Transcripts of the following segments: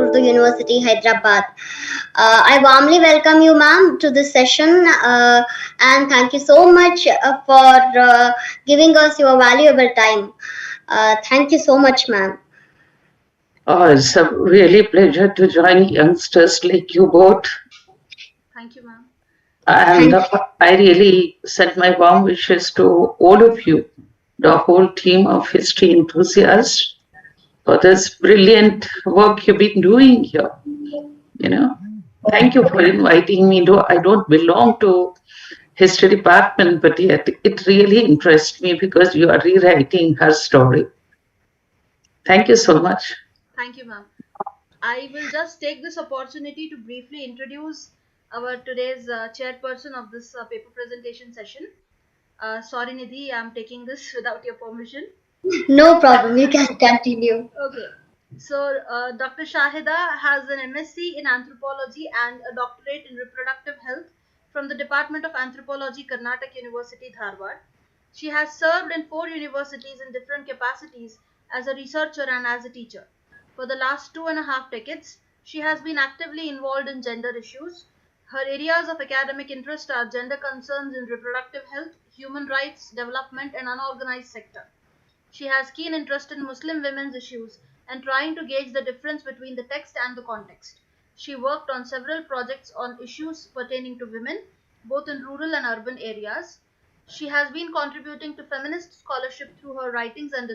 Urdu University, Hyderabad. I warmly welcome you, ma'am, to this session, and thank you so much for giving us your valuable time. Thank you so much, ma'am. Oh, it's a really pleasure to join youngsters like you both. Thank you, ma'am. And I really send my warm wishes to all of you, the whole team of history enthusiasts, for this brilliant work you've been doing here. Thank you for inviting me. Though I don't belong to history department, but yet it really interests me because you are rewriting her story. Thank you so much. Thank you, ma'am. I will just take this opportunity to briefly introduce our today's chairperson of this paper presentation session. Sorry, Nidhi, I'm taking this without your permission. No problem, you can continue. Okay. So, Dr. Shahida has an MSc in Anthropology and a doctorate in Reproductive Health from the Department of Anthropology, Karnataka University, Dharwad. She has served in 4 universities in different capacities as a researcher and as a teacher. For the last 2.5 decades, she has been actively involved in gender issues. Her areas of academic interest are gender concerns in reproductive health, human rights, development, and unorganized sector. She has keen interest in Muslim women's issues and trying to gauge the difference between the text and the context. She worked on several projects on issues pertaining to women, both in rural and urban areas. She has been contributing to feminist scholarship through her writings and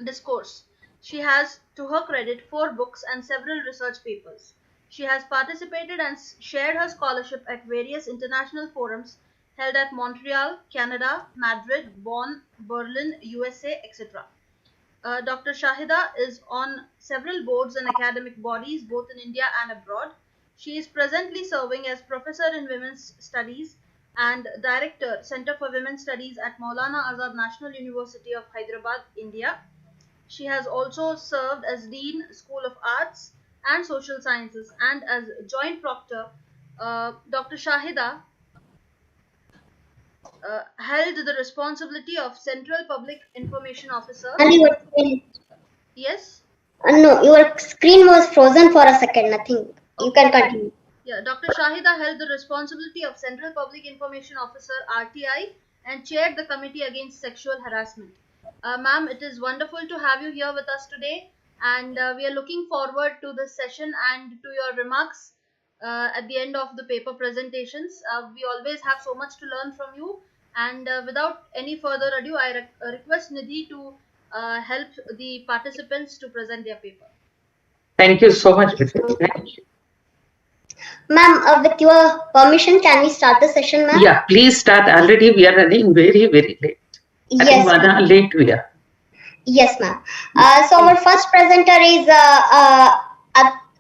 discourse. She has, to her credit, 4 books and several research papers. She has participated and shared her scholarship at various international forums held at Montreal, Canada, Madrid, Bonn, Berlin, USA, etc. Dr. Shahida is on several boards and academic bodies both in India and abroad. She is presently serving as Professor in Women's Studies and Director, Center for Women's Studies at Maulana Azad National University of Hyderabad, India. She has also served as Dean, School of Arts and Social Sciences, and as Joint Proctor. Dr. Shahida held the responsibility of Central Public Information Officer. And your screen. Yes? No, your screen was frozen for a second, nothing. You can continue. Yeah, Dr. Shahida held the responsibility of Central Public Information Officer RTI and chaired the Committee Against Sexual Harassment. Ma'am, it is wonderful to have you here with us today, and we are looking forward to this session and to your remarks at the end of the paper presentations. We always have so much to learn from you, and without any further ado, I request Nidhi to help the participants to present their paper. Thank you so much, Mrs. Thank you. Ma'am, with your permission, can we start the session, ma'am? Yeah, please start. Already we are running very, very late. Yes. Late we are. Yes, ma'am. So our first presenter is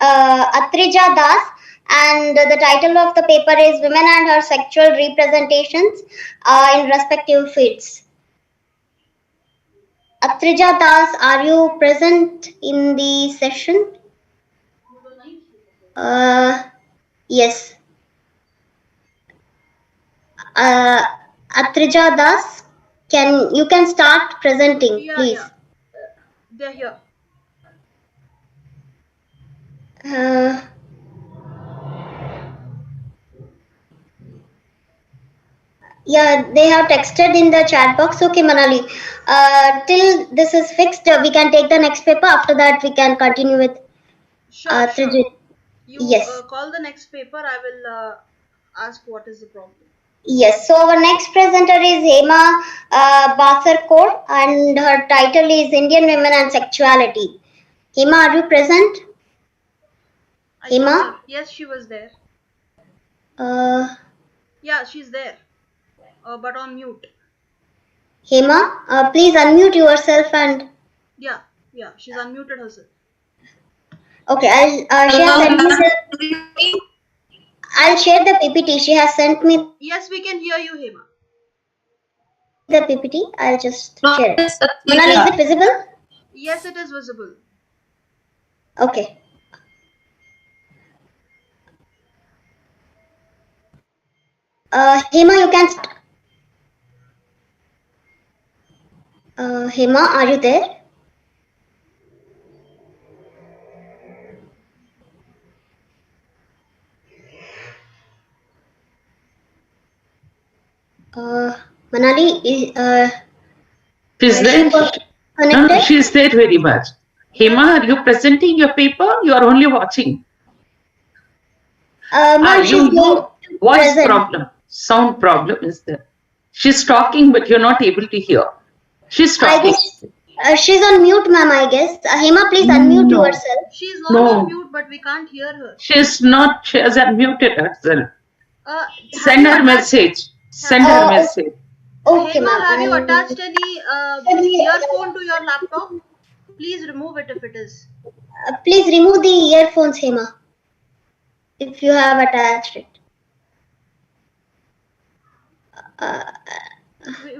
Atrija Das, and the title of the paper is Women and Her Sexual Representations in Respective Fields. Atrija Das, are you present in the session? Yes. Atrija Das, you can start presenting, please. Yeah. They're here. Yeah, they have texted in the chat box. Okay, Manali. Till this is fixed, we can take the next paper. After that, we can continue with sure. You yes. Call the next paper. I will ask what is the problem. Yes, so our next presenter is Hema Basarkor, and her title is Indian Women and Sexuality. Hema, are you present? Hema? Yes, she was there. Yeah, she's there, but on mute. Hema, please unmute yourself and. Yeah, she's unmuted herself. Okay, I'll share the PPT. She has sent me. Yes, we can hear you, Hema. The PPT, I'll just share it. Manali, is it visible? Yes, it is visible. Okay. Hema, you can start. Hema, are you there? Manali, She's she there. got No, connected? she's there very much. Hema, are you presenting your paper? You are only watching. Ma'am, she's going to Voice present. problem, sound problem is there. She's talking, but you're not able to hear. She's I talking. guess she's on mute, ma'am, I guess. Hema, please unmute No. yourself. She's not No. on mute, but we can't hear her. She's not. She has unmuted herself. Have Send you her attached- message. Send her message. Okay, Hema, ma'am. have you I'll- attached any earphone to your laptop? Please remove it if it is. Please remove the earphones, Hema, if you have attached it.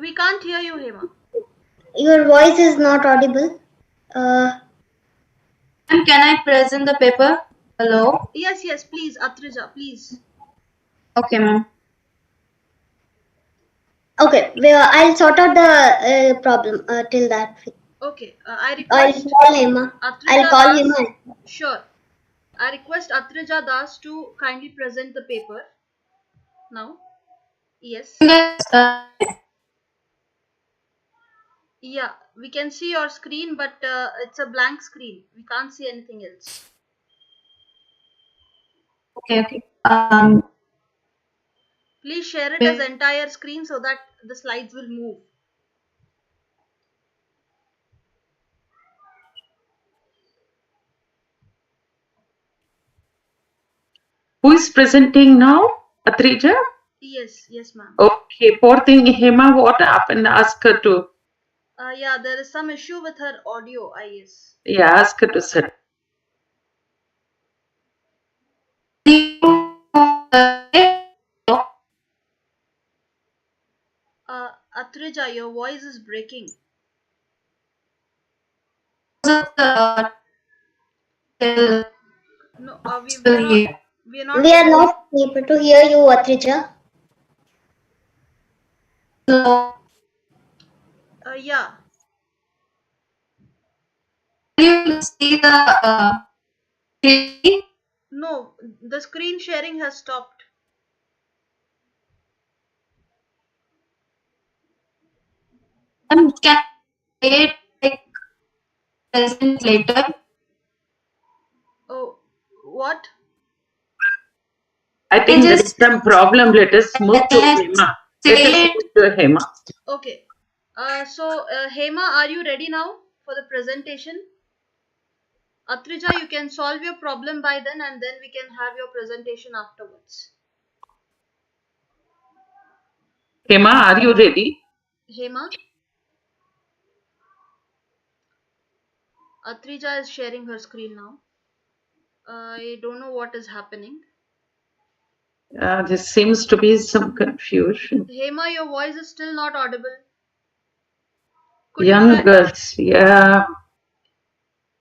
We can't hear you, Hema. Your voice is not audible. And can I present the paper? Hello? Yes, please, Atrija, please. Okay, ma'am. Okay, I'll sort out the problem till that. Okay, I I'll request call Hema. Atrija I'll call Das. Hema. Sure. I request Atrija Das to kindly present the paper. Now. Yes. Yeah, we can see your screen, but it's a blank screen. We can't see anything else. Okay. Please share it as entire screen so that the slides will move. Who is presenting now? Atrija? Yes, ma'am. Okay, poor thing. Hema, what happened? Ask her to. Yeah, there is some issue with her audio, I guess. Yeah, ask her to sit. Atrija, your voice is breaking. No, we are not. We are not able to hear you, Atrija. Yeah. Can you see the screen? No, the screen sharing has stopped. Can it like present later? Oh, what? I think there is some problem. Let us move to Hema. Let us move to Hema. Okay. So, Hema, are you ready now for the presentation? Atrija, you can solve your problem by then and then we can have your presentation afterwards. Hema, are you ready? Hema? Atrija is sharing her screen now. I don't know what is happening. There seems to be some confusion. Hema, your voice is still not audible. Young girls, yeah.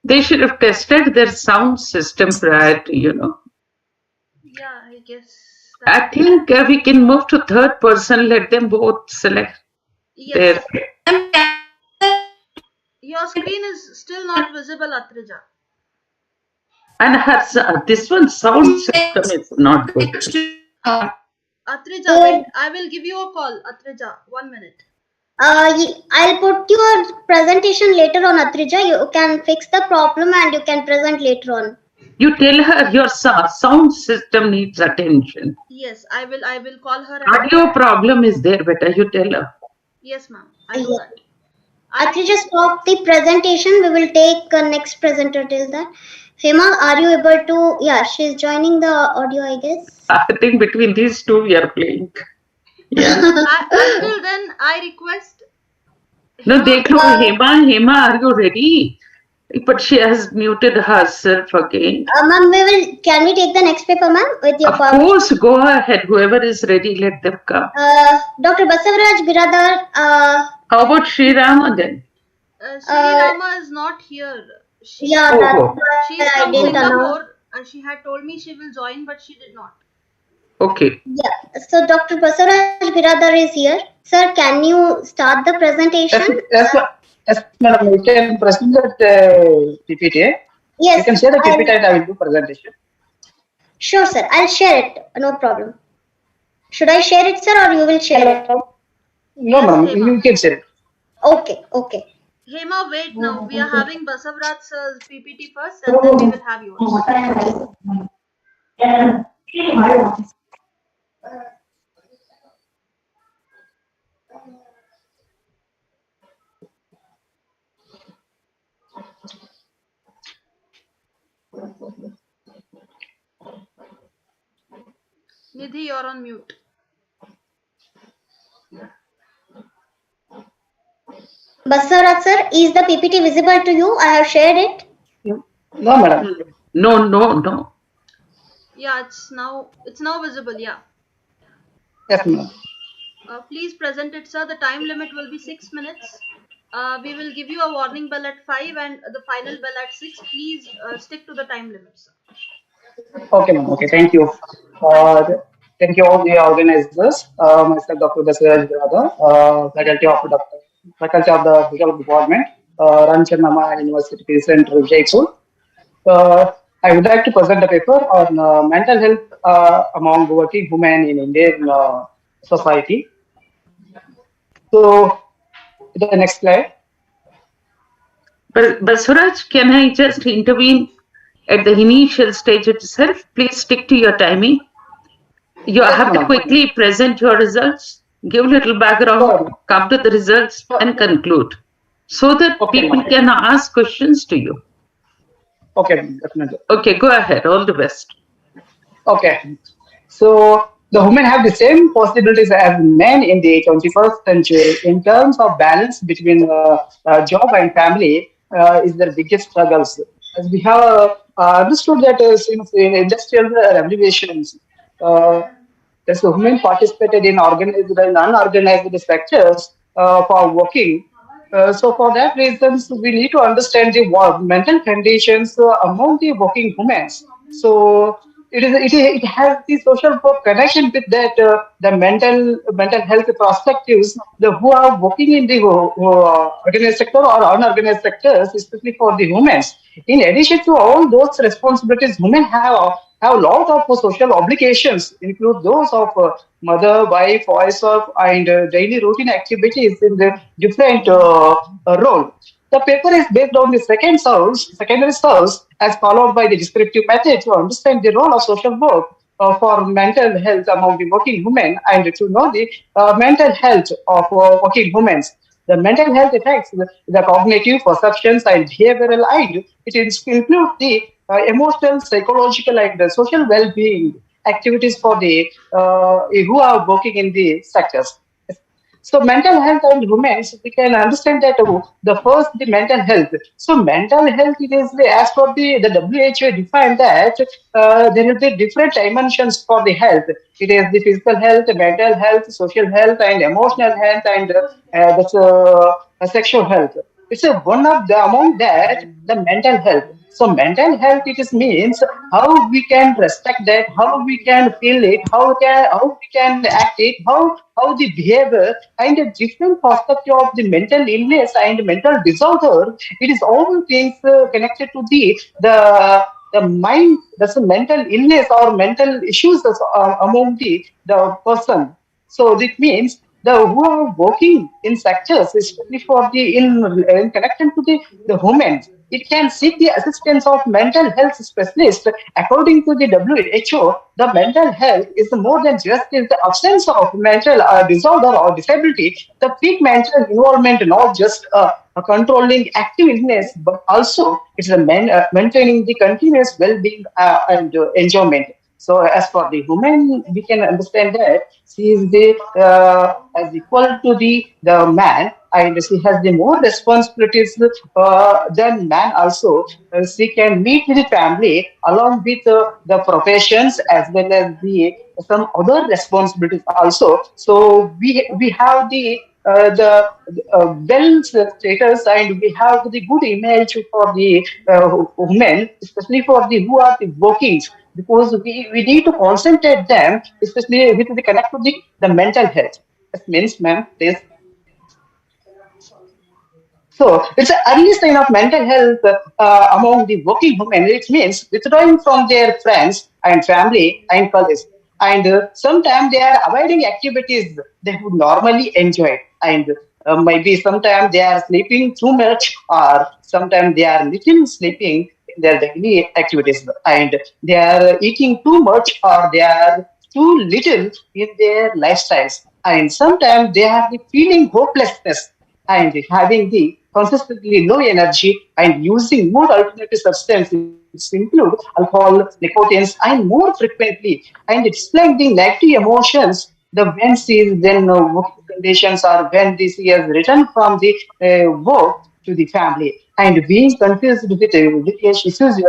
They should have tested their sound system prior to, Yeah, I guess. I think we can move to third person. Let them both select Yes. Your screen is still not visible, Atrija. And this one sound system is not good. Atrija, wait, I will give you a call. Atrija, 1 minute. I'll put your presentation later on, Atrija. You can fix the problem and you can present later on. You tell her your sound system needs attention. Yes, I will call her. Audio problem is there, better you tell her. Yes, ma'am. I do that. Atrija, stop the presentation. We will take next presenter till that. Hema, are you able to? Yeah, she's joining the audio, I guess. I think between these two we are playing. Yeah. Until then, I request. No, Hema, are you ready? But she has muted herself again. Ma'am, can we take the next paper, ma'am, with your Of course, go ahead. Whoever is ready, let them come. Dr. Basavaraj Biradar. How about Sri Rama then? Sri Rama is not here. She's Oh. from Singapore. She had told me she will join, but she did not. Okay. Yeah. So Dr. Basavaraj Biradar is here. Sir, can you start the presentation? Yes, madam. You can present that PPT. Yes. You can share the PPT and I will do presentation. Sure, sir. I'll share it. No problem. Should I share it, sir, or you will share it? No, Yes, madam, Hema. you can say it. Okay, okay. Hema, wait now. We are having Basavraj sir's PPT first, and then we will have yours. Nidhi, you're on mute. Basarat sir, is the PPT visible to you? I have shared it. No, madam. No, no, no. Yeah, it's now visible. Yeah. Yes, madam. Please present it, sir. The time limit will be 6 minutes. We will give you a warning bell at 5 and the final bell at 6. Please stick to the time limit, sir. Okay, ma'am. Okay, thank you. Thank you. Thank you all the organizers. Myself, Dr. Basiraj Brother, faculty of the Legal Department, Ranchannama University Center, Jaipur. I would like to present a paper on mental health among working women in Indian society. So, the next slide. But Suraj, can I just intervene at the initial stage itself? Please stick to your timing. You Yes, have to madam. quickly present your results, give a little background, Sure. come to the results, and conclude so that Okay, people ma'am. can ask questions to you. Okay, definitely. Okay, go ahead. All the best. Okay. So the women have the same possibilities as men in the 21st century in terms of balance between job and family is their biggest struggles. As we have understood that since in industrial revolutions, uh, as women participated in organized and unorganized sectors for working. So for that reasons, we need to understand the mental conditions among the working women. So it has the social work connection with that the mental health perspectives the who are working in the organized sector or unorganized sectors, especially for the women. In addition to all those responsibilities, women have a lot of social obligations, include those of mother, wife, housewife, and daily routine activities in the different role. The paper is based on the secondary source, as followed by the descriptive method to understand the role of social work for mental health among the working women and to know the mental health of working women. The mental health affects the cognitive perceptions and behavioral and it includes the emotional, psychological, and social well-being activities for the who are working in the sectors. So mental health and women, so we can understand that the first the mental health. So mental health it is as per the WHO defined that there will be different dimensions for the health. It is the physical health, mental health, social health, and emotional health, and that's sexual health. It's a one of the among that the mental health. So mental health it is means how we can respect that, how we can feel it, how we can act it, how the behavior and a different perspective of the mental illness and mental disorder. It is all things connected to the mind. That's a mental illness or mental issues that's, among the person. So it means the who are working in sectors, especially for the in connection to the women, it can seek the assistance of mental health specialists. According to the WHO, the mental health is more than just is the absence of mental disorder or disability. The peak mental involvement, not just a controlling active illness, but also it's a maintaining the continuous well-being and enjoyment. So as for the woman, we can understand that she is the as equal to the man, and she has the more responsibilities than man. Also, she can meet the family along with the professions as well as the some other responsibilities also. So we have the well status and we have the good image for the women, especially for the who are the working because we need to concentrate them, especially with the connect to the mental health. That means, ma'am, please. So it's an early sign of mental health among the working women. It means withdrawing from their friends and family and colleagues. and sometimes they are avoiding activities they would normally enjoy, and maybe sometimes they are sleeping too much, or sometimes they are little sleeping in their daily activities, and they are eating too much, or they are too little in their lifestyles, and sometimes they have the feeling hopelessness and having the consistently low energy and using more alternative substances include alcohol, nicotines, and more frequently, and explain the negative emotions the when she is then working conditions, or when this he has returned from the work to the family, and being confused with various issues,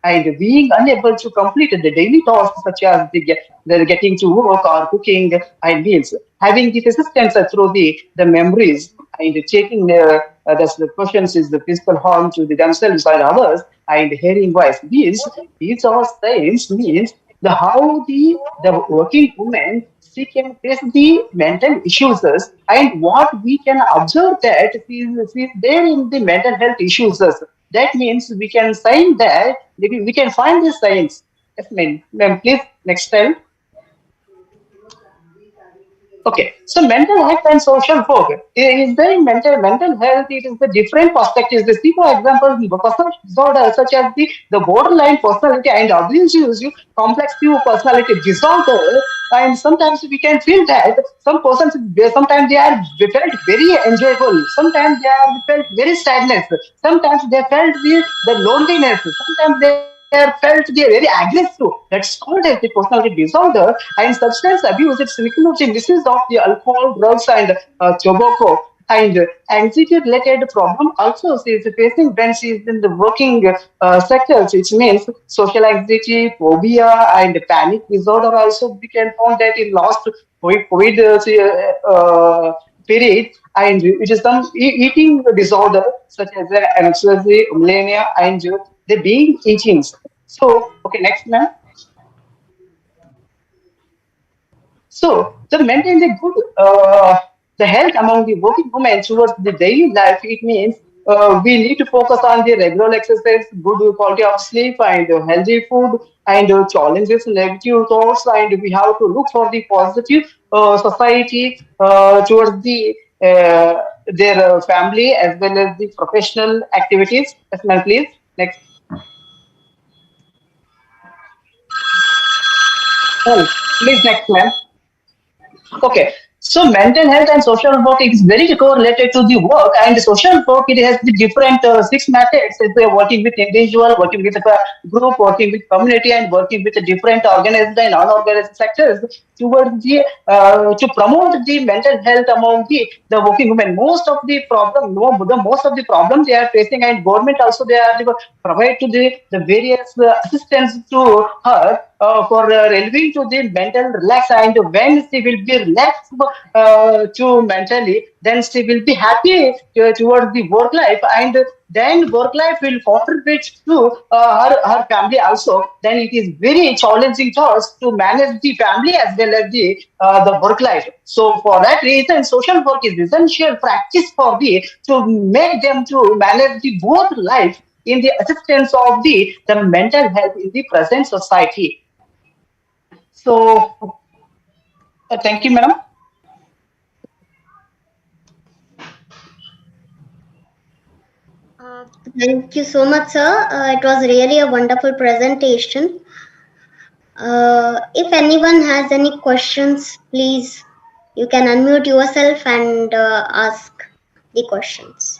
and being unable to complete the daily tasks such as the getting to work or cooking and meals, having the resistance through the memories, and taking the questions is the physical harm to the themselves and others, and hearing voice. These are signs means the how the working woman she can face the mental issues, and what we can observe that she is there in the mental health issues. That means we can sign that we can find the signs. Yes, ma'am, please next time. Okay, so mental health and social work is there in mental health. It is the different perspectives. The see, for example, the personal disorder such as the borderline personality and abusive complex personality disorder, and sometimes we can feel that some persons sometimes they felt very enjoyable, sometimes they are felt very sadness, sometimes they felt the loneliness, sometimes they are felt they are very aggressive. That's called as the personality disorder. And substance abuse, it's includes the misuse of the alcohol, drugs, and tobacco. And anxiety related problem also she is facing when she is in the working sectors, which means social anxiety, phobia, and panic disorder. Also, we can find that in last COVID period, and it is some eating disorder such as anxiety, bulimia, and the being eating. So, okay, next, ma'am. So, to maintain the good the health among the working women towards the daily life, it means we need to focus on the regular exercise, good quality of sleep, and healthy food, and challenges negative thoughts, and we have to look for the positive society towards their family as well as the professional activities. Yes, ma'am, please. Next. Oh, please, next, ma'am. Okay. So mental health and social work is very correlated to the work, and social work it has the different six methods. If we are working with individual, working with a group, working with community, and working with the different organized and unorganized sectors towards to promote the mental health among the working women. Most of the problem, no, the most of the problems they are facing, and government also they are provide to the various assistance to her for relieving to the mental relax, and when she will be relaxed to mentally, then she will be happy towards the work life, and then work life will contribute to her family also. Then it is very challenging task to manage the family as well as the work life. So for that reason social work is essential practice for the to make them to manage the both life in the assistance of the mental health in the present society. So, thank you, madam. Uh, Thank you so much, sir. It was really a wonderful presentation. If anyone has any questions, please you can unmute yourself and ask the questions.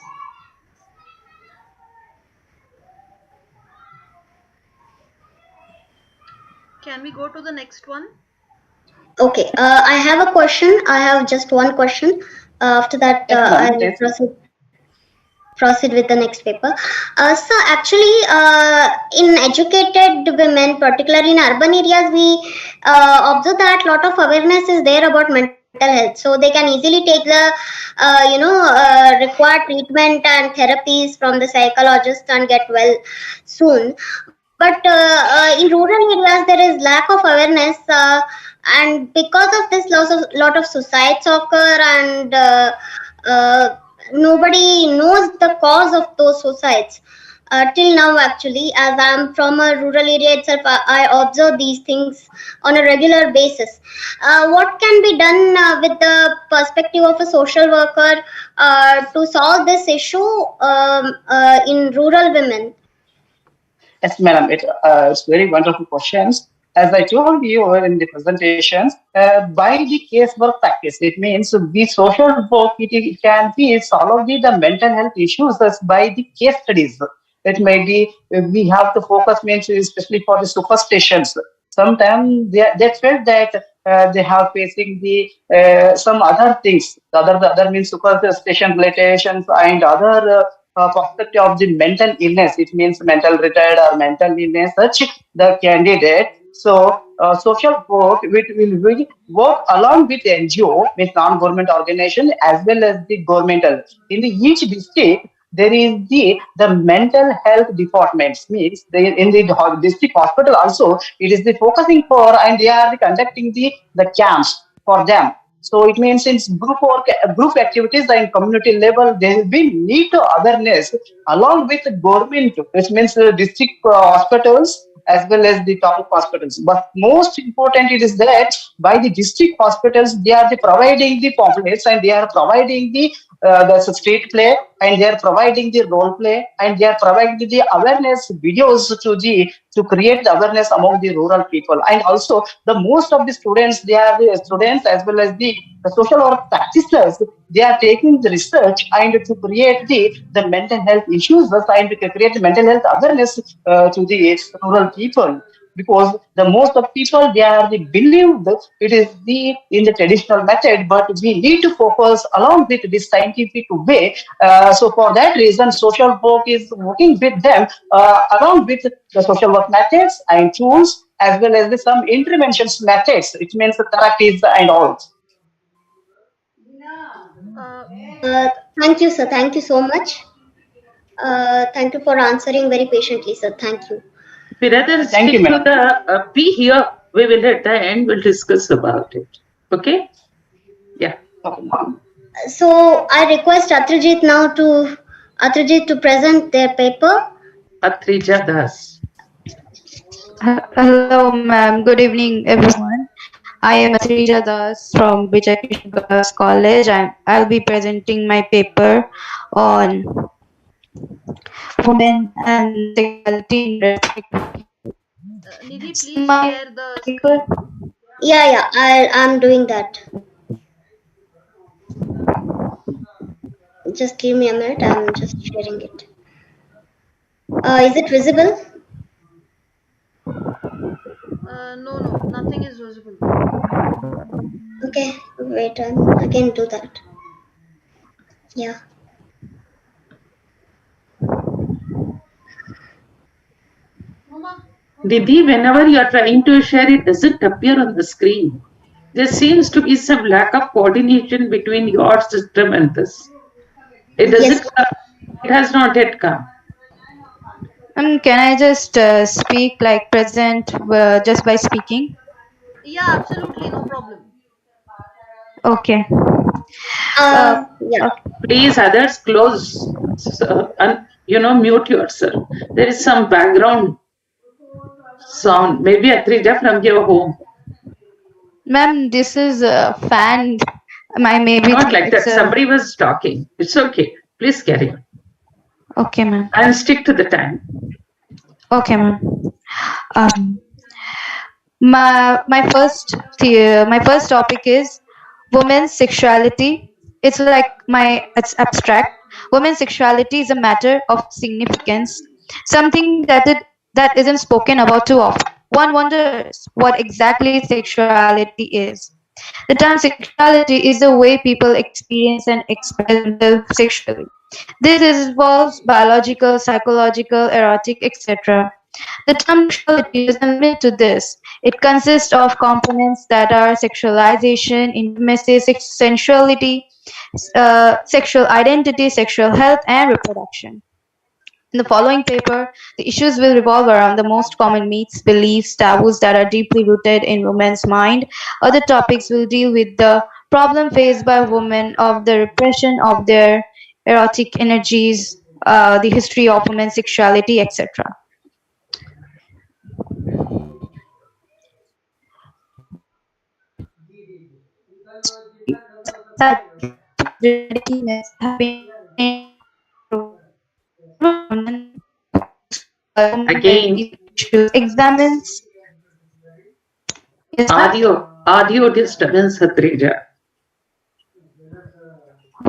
can we go to the next one? Okay, I have a question. I have just one question. After that, Yes, ma'am. I'll Yes. proceed with the next paper. So actually, in educated women, particularly in urban areas, we observe that lot of awareness is there about mental health. So they can easily take the, required treatment and therapies from the psychologist and get well soon. But in rural areas, there is lack of awareness. And because of this, lot of suicides occur, and uh, nobody knows the cause of those suicides. till now actually, as I'm from a rural area itself, I observe these things on a regular basis. What can be done with the perspective of a social worker to solve this issue in rural women? Yes, madam. It's very wonderful questions. As I told you in the presentations, by the casework practice, it means the social work, it can be solve the mental health issues as by the case studies. It may be we have to focus means especially for the superstitions. Sometimes they felt that they have facing the some other things. The other means superstition relations and other perspective of the mental illness. It means mental retard or mental illness. Such the candidate. So social work will work along with NGO, means non-government organization, as well as the governmental. In the each district, there is the mental health departments, means in the district hospital also it is the focusing for, and they are conducting the camps for them. So it means in group work, group activities and community level, there will be need to awareness along with the government, which means district hospitals as well as the top hospitals. But most important it is that by the district hospitals, they are providing the pamphlets, and they are providing the state play, and they are providing the role play, and they are providing the awareness videos to create the awareness among the rural people. And also the most of the students, they are the students as well as the social work practitioners, they are taking the research and to create the mental health issues and to create the mental health awareness to the rural people. Because the most of people, they are the believe that it is the in the traditional method, but we need to focus along with this scientific way. So for that reason, social work is working with them along with the social work methods and tools, as well as some interventions methods. It means the therapies and all. Uh, Uh, Thank you, sir. Thank you so much. Thank you for answering very patiently, sir. Thank you. We rather Thank stick you, to madam. the P here. We will at the end, we'll discuss about it. Okay? Yeah. So I request Atrajit to present their paper. Atrija Das. Hello, ma'am. Good evening, everyone. I am Atrija Das from Vijay Krishna Girls College. I'll be presenting my paper on women and sexuality in respect. Nidhi, So please my share the paper, screen. Yeah, I'm doing that. Just give me a minute. I'm just sharing it. Is it visible? No, nothing is visible. Okay, wait. I can do that. Yeah. Nidhi, whenever you are trying to share, it doesn't appear on the screen. There seems to be some lack of coordination between your system and this. It Yes. doesn't come. It has not yet come. can I just speak like present just by speaking? Yeah, absolutely, no problem. Okay. Uh, Yeah. okay. Please, others, close and mute yourself. There is some background sound. Maybe Atrija from your home. Ma'am, this is a fan. I maybe Not think like it's that. a Somebody was talking. It's okay. Please carry on. okay, ma'am. And stick to the time. Okay, ma'am. Um, my first topic is women's sexuality. It's abstract. Women's sexuality is a matter of significance, something that isn't spoken about too often. One wonders what exactly sexuality is. The term sexuality is the way people experience and express themselves sexually. This involves biological, psychological, erotic, etc. The term sexuality doesn't limit to this. It consists of components that are sexualization, intimacy, sensuality, sexual identity, sexual health, and reproduction. In the following paper, the issues will revolve around the most common myths, beliefs, taboos that are deeply rooted in women's mind. Other topics will deal with the problem faced by women of the repression of their erotic energies, the history of women's sexuality, etc. Again, Examines. Yes, ma'am. audio disturbance, Hadrija.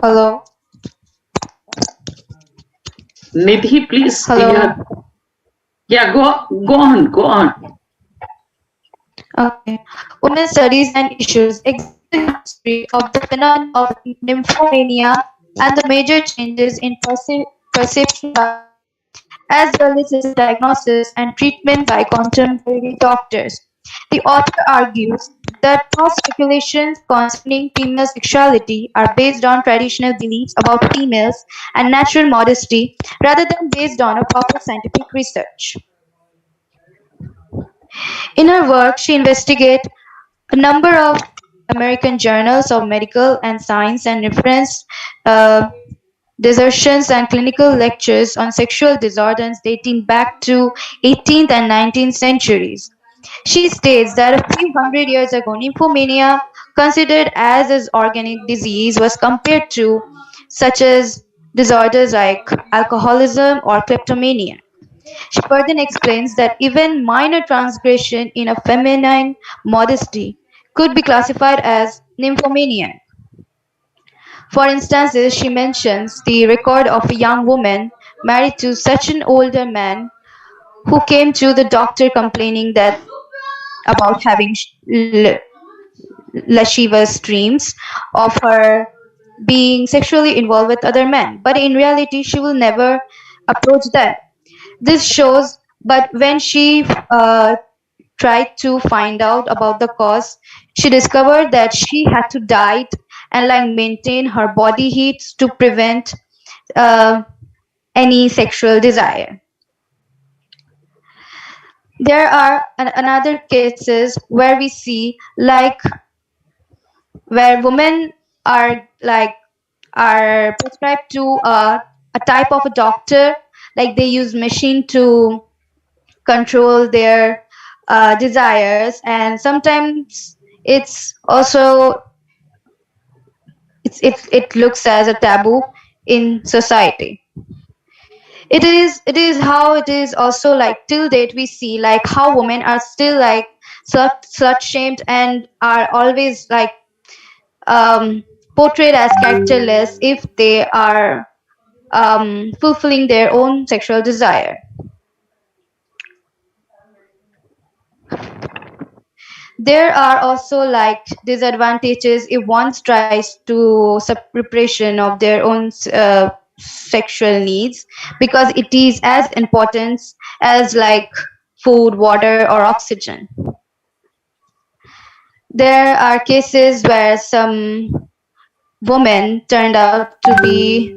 Hello. Nidhi, please, Hello. yeah, go on. Okay. Women's studies and issues examine the history of the phenomenon of nymphomania and the major changes in perception by women, as well as its diagnosis and treatment by contemporary doctors. The author argues that past speculations concerning female sexuality are based on traditional beliefs about females and natural modesty rather than based on a proper scientific research. In her work, she investigates a number of American journals of medical and science and referenced uh, dissertations and clinical lectures on sexual disorders dating back to 18th and 19th centuries. She states that a few hundred years ago, nymphomania, considered as an organic disease, was compared to such as disorders like alcoholism or kleptomania. She further explains that even minor transgression in a feminine modesty could be classified as nymphomania. For instance, she mentions the record of a young woman married to such an older man who came to the doctor complaining that about having lascivious dreams of her being sexually involved with other men. But in reality, she will never approach them. This shows, but when she tried to find out about the cause, she discovered that she had to diet and like maintain her body heat to prevent uh, any sexual desire. There are another cases where we see like where women are like are prescribed to a type of a doctor, like they use machine to control their desires, and sometimes it's also it looks as a taboo in society. It is how it is also like till date we see like how women are still like slut shamed and are always like um, portrayed as characterless if they are fulfilling their own sexual desire. There are also like disadvantages if one tries to suppression of their own sexual needs, because it is as important as like food, water, or oxygen. There are cases where some women turned out to be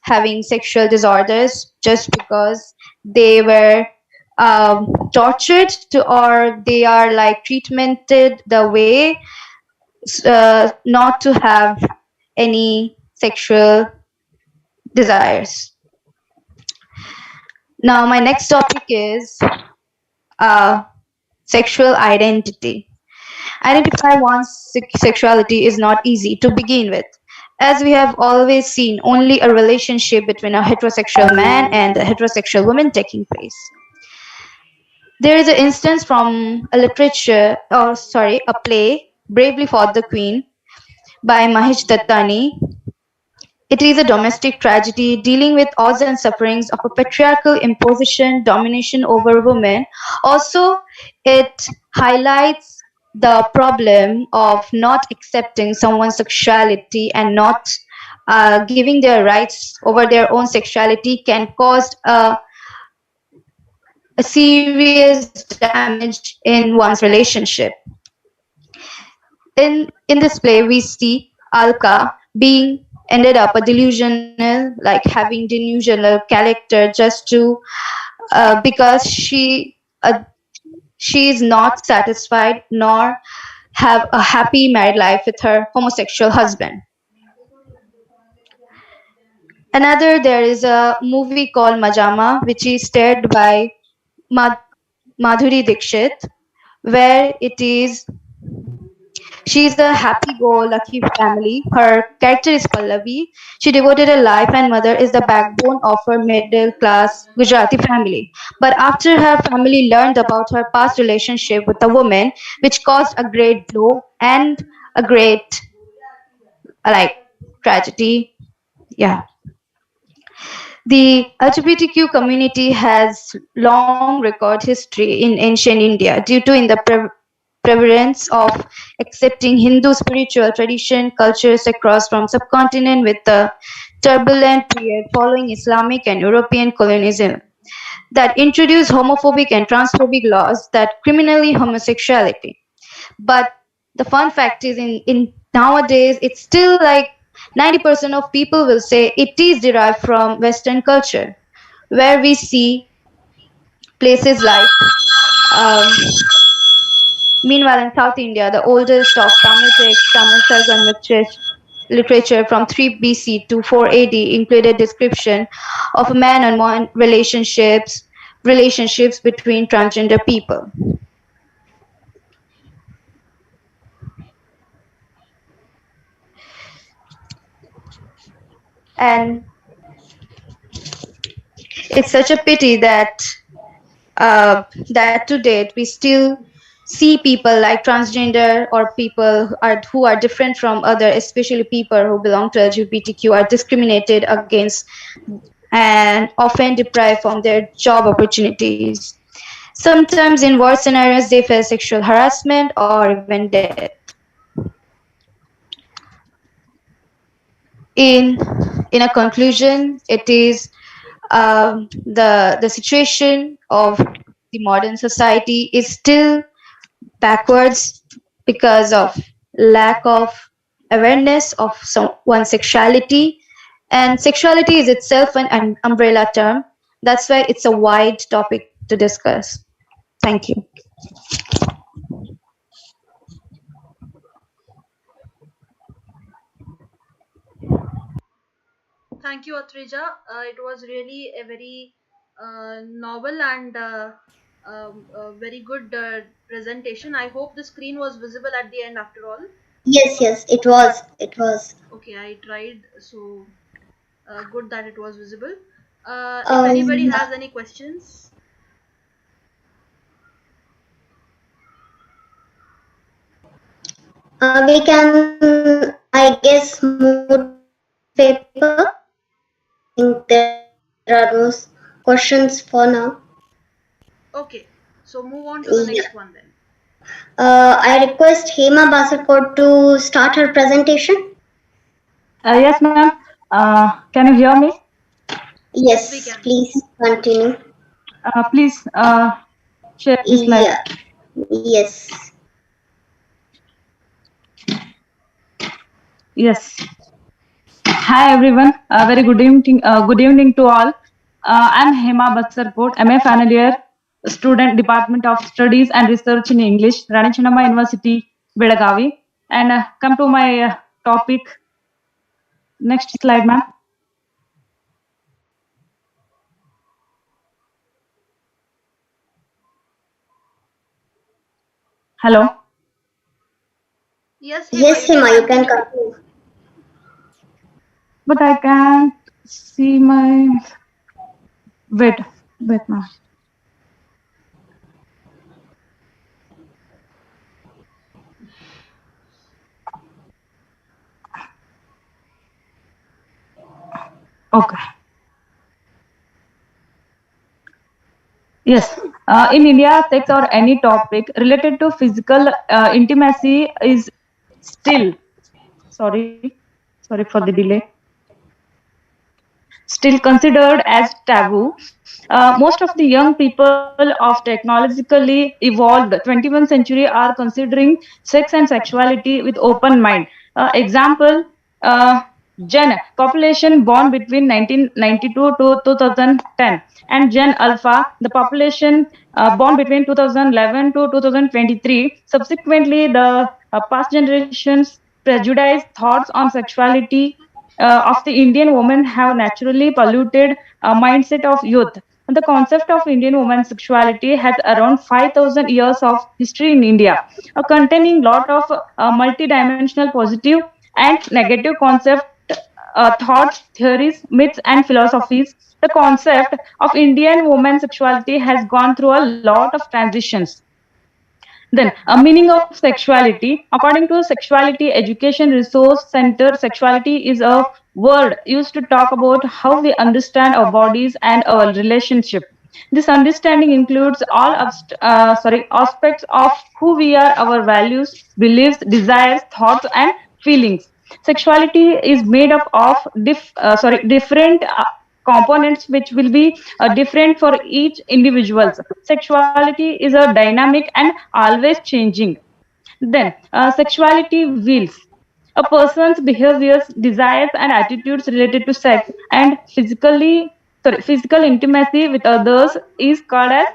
having sexual disorders just because they were tortured to, or they are like treatmented the way not to have any sexual desires. Now, my next topic is uh, sexual identity. Identify one's sexuality is not easy to begin with, as we have always seen only a relationship between a heterosexual man and a heterosexual woman taking place. There is an instance from a literature, or sorry, a play, Bravely Fought the Queen, by Mahesh Dattani. It is a domestic tragedy dealing with odds and sufferings of a patriarchal imposition, domination over women. Also, it highlights the problem of not accepting someone's sexuality and not giving their rights over their own sexuality can cause a serious damage in one's relationship. In this play, we see Alka being ended up a delusional, like having delusional character just to because she is not satisfied nor have a happy married life with her homosexual husband. Another, there is a movie called Majama, which is starred by Mad- Madhuri Dixit, where it is she's a happy-go-lucky family. Her character is Pallavi. She devoted her life and mother is the backbone of her middle-class Gujarati family. But after her family learned about her past relationship with a woman, which caused a great blow and a great like tragedy. Yeah. The LGBTQ community has long record history in ancient India due to in the prevalence of accepting Hindu spiritual tradition cultures across from subcontinent with the turbulent period following Islamic and European colonialism that introduced homophobic and transphobic laws that criminally homosexuality. But the fun fact is in nowadays it's still like 90% of people will say it is derived from Western culture, where we see places like um, meanwhile in South India, the oldest of Tamil texts, Tamil Sargon literature from 3 BC to 4 AD included description of a man and woman relationships between transgender people. And it's such a pity that to date we still see people like transgender or people who are different from other, especially people who belong to LGBTQ, are discriminated against and often deprived from their job opportunities. Sometimes in worse scenarios, they face sexual harassment or even death. In in a conclusion, it is the situation of the modern society is still backwards because of lack of awareness of one's sexuality, and sexuality is itself an umbrella term. That's why it's a wide topic to discuss. Thank you. Thank you, Atrija. It was really a very novel and very good presentation. I hope the screen was visible at the end after all. Yes, yes, it was. It was. Okay, I tried, so good that it was visible. If anybody Um, has any questions, we can, I guess, move to the next paper. I think there are no questions for now. okay, so move on to the Yeah. next one then. I request Hema Basarkot to start her presentation. Yes, ma'am. Can you hear me? Yes, we Yes, can. please continue. Please share the slide. Yeah, yes. Yes. Hi, everyone. Very good evening. Good evening to all. I'm Hema Batsarkot, MA final year student, Department of Studies and Research in English, Rani Chennamma University, Belagavi. And come to my topic. Next slide, ma'am. Hello. Yes, Hema, Yes, you can Hema, you can continue. continue. But I can't see my. Wait, wait, ma'am. Okay. Yes. In India, sex or any topic related to physical intimacy is still, sorry for the delay, still considered as taboo. Most of the young people of technologically evolved 21st century are considering sex and sexuality with open mind. Example, uh, Gen population born between 1992 to 2010, and Gen Alpha, the population born between 2011 to 2023. Subsequently, the past generations prejudiced thoughts on sexuality of the Indian woman have naturally polluted mindset of youth. And the concept of Indian woman sexuality has around 5,000 years of history in India, containing lot of multidimensional positive and negative concept, thoughts, theories, myths, and philosophies. The concept of Indian woman sexuality has gone through a lot of transitions. Then, a meaning of sexuality. According to Sexuality Education Resource Center, sexuality is a word used to talk about how we understand our bodies and our relationship. This understanding includes all aspects of who we are, our values, beliefs, desires, thoughts, and feelings. Sexuality is made up of different components which will be different for each individuals. Sexuality is a dynamic and always changing. Then sexuality wheels a person's behaviors, desires, and attitudes related to sex and physical intimacy with others is called as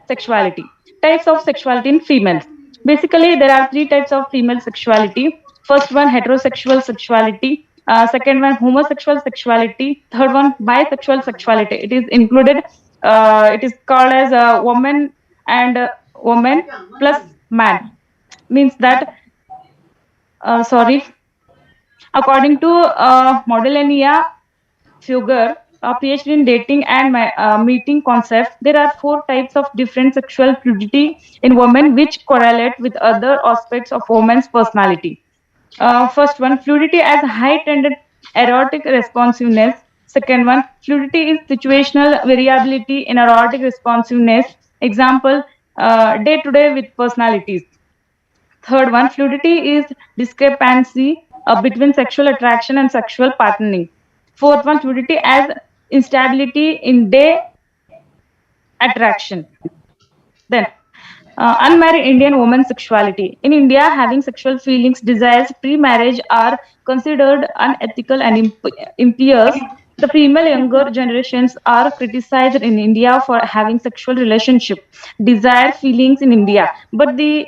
sexuality. Types of sexuality in females. Basically, there are three types of female sexuality. First one, heterosexual sexuality. Second one, homosexual sexuality. Third one, bisexual sexuality. It is included. It is called as a woman and woman plus man. Means that sorry. According to Modellania Fugger, a PhD in dating and meeting concepts, there are four types of different sexual fluidity in women which correlate with other aspects of women's personality. First one, fluidity as heightened erotic responsiveness. Second one, fluidity is situational variability in erotic responsiveness. Example, day to day with personalities. Third one, fluidity is discrepancy between sexual attraction and sexual partnering. Fourth one, fluidity as instability in day attraction. Then, unmarried Indian woman sexuality. In India, having sexual feelings, desires pre-marriage are considered unethical and impious. The female younger generations are criticized in India for having sexual relationship, desire feelings in India. But the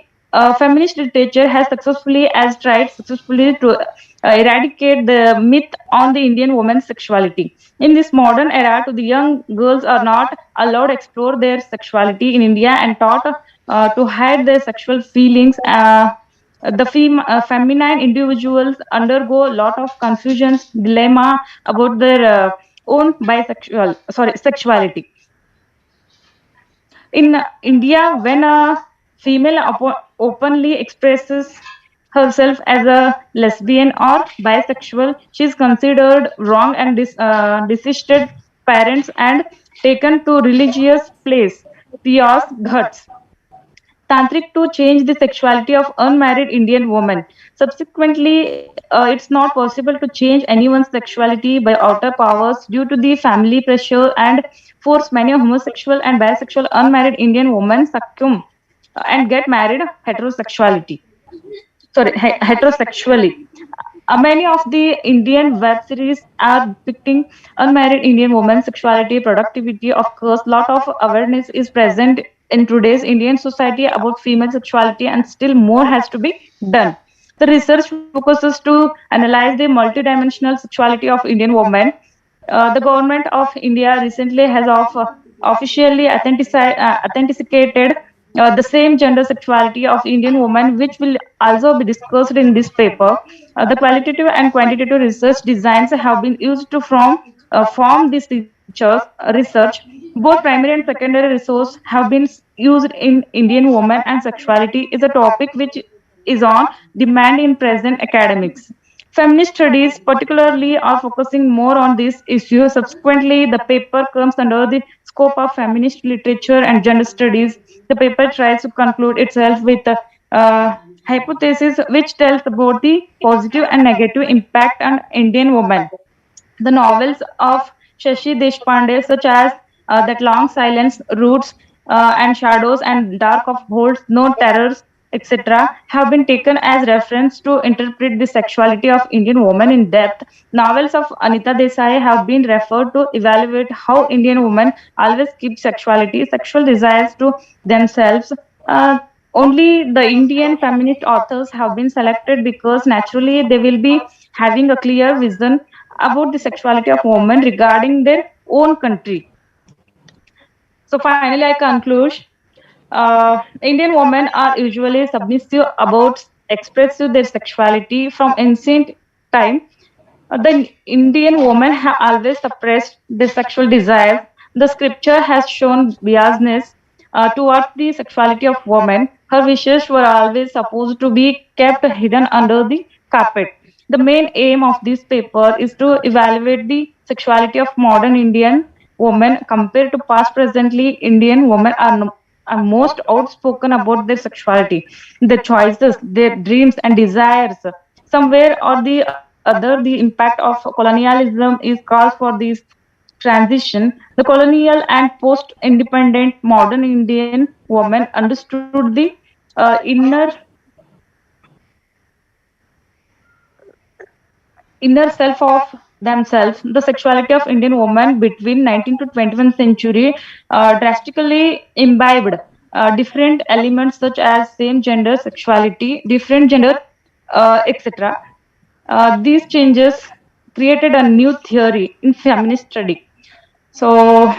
feminist literature has tried successfully to eradicate the myth on the Indian woman's sexuality. In this modern era, to the young girls are not allowed to explore their sexuality in India and taught to hide their sexual feelings. Feminine individuals undergo a lot of confusions, dilemma about their own sexuality. In India, when a female openly expresses herself as a lesbian or bisexual, she is considered wrong and desisted parents and taken to religious place, piyas, ghats. Tantric to change the sexuality of unmarried Indian women. Subsequently, it's not possible to change anyone's sexuality by outer powers due to the family pressure and force. Many homosexual and bisexual unmarried Indian women succumb and get married heterosexually. Many of the Indian web series are depicting unmarried Indian women's sexuality, productivity. Of course, lot of awareness is present in today's Indian society about female sexuality, and still more has to be done. The research focuses to analyze the multidimensional sexuality of Indian women. The government of India recently has officially authenticated the same gender sexuality of Indian women, which will also be discussed in this paper. The qualitative and quantitative research designs have been used to form this research. Both primary and secondary resource have been used in Indian women and sexuality is a topic which is on demand in present academics. Feminist studies, particularly, are focusing more on this issue. Subsequently, the paper comes under the scope of feminist literature and gender studies. The paper tries to conclude itself with a hypothesis which tells about the positive and negative impact on Indian women. The novels of Shashi Deshpande, such as That Long Silence, Roots, and Shadows, and Dark of Holds, No Terrors, etc., have been taken as reference to interpret the sexuality of Indian women in depth. Novels of Anita Desai have been referred to evaluate how Indian women always keep sexual desires to themselves. Only the Indian feminist authors have been selected because naturally they will be having a clear vision about the sexuality of women regarding their own country. So finally, I conclude. Indian women are usually submissive about expressing their sexuality from ancient time. The Indian women have always suppressed their sexual desires. The scripture has shown biasness towards the sexuality of women. Her wishes were always supposed to be kept hidden under the carpet. The main aim of this paper is to evaluate the sexuality of modern Indian women compared to past presently Indian women are most outspoken about their sexuality, their choices, their dreams and desires. Somewhere or the other, the impact of colonialism is cause for this transition. The colonial and post-independent modern Indian women understood the inner self of themselves. The sexuality of Indian women between 19th to 21st century drastically imbibed different elements such as same gender sexuality, different gender, etc. These changes created a new theory in feminist study. So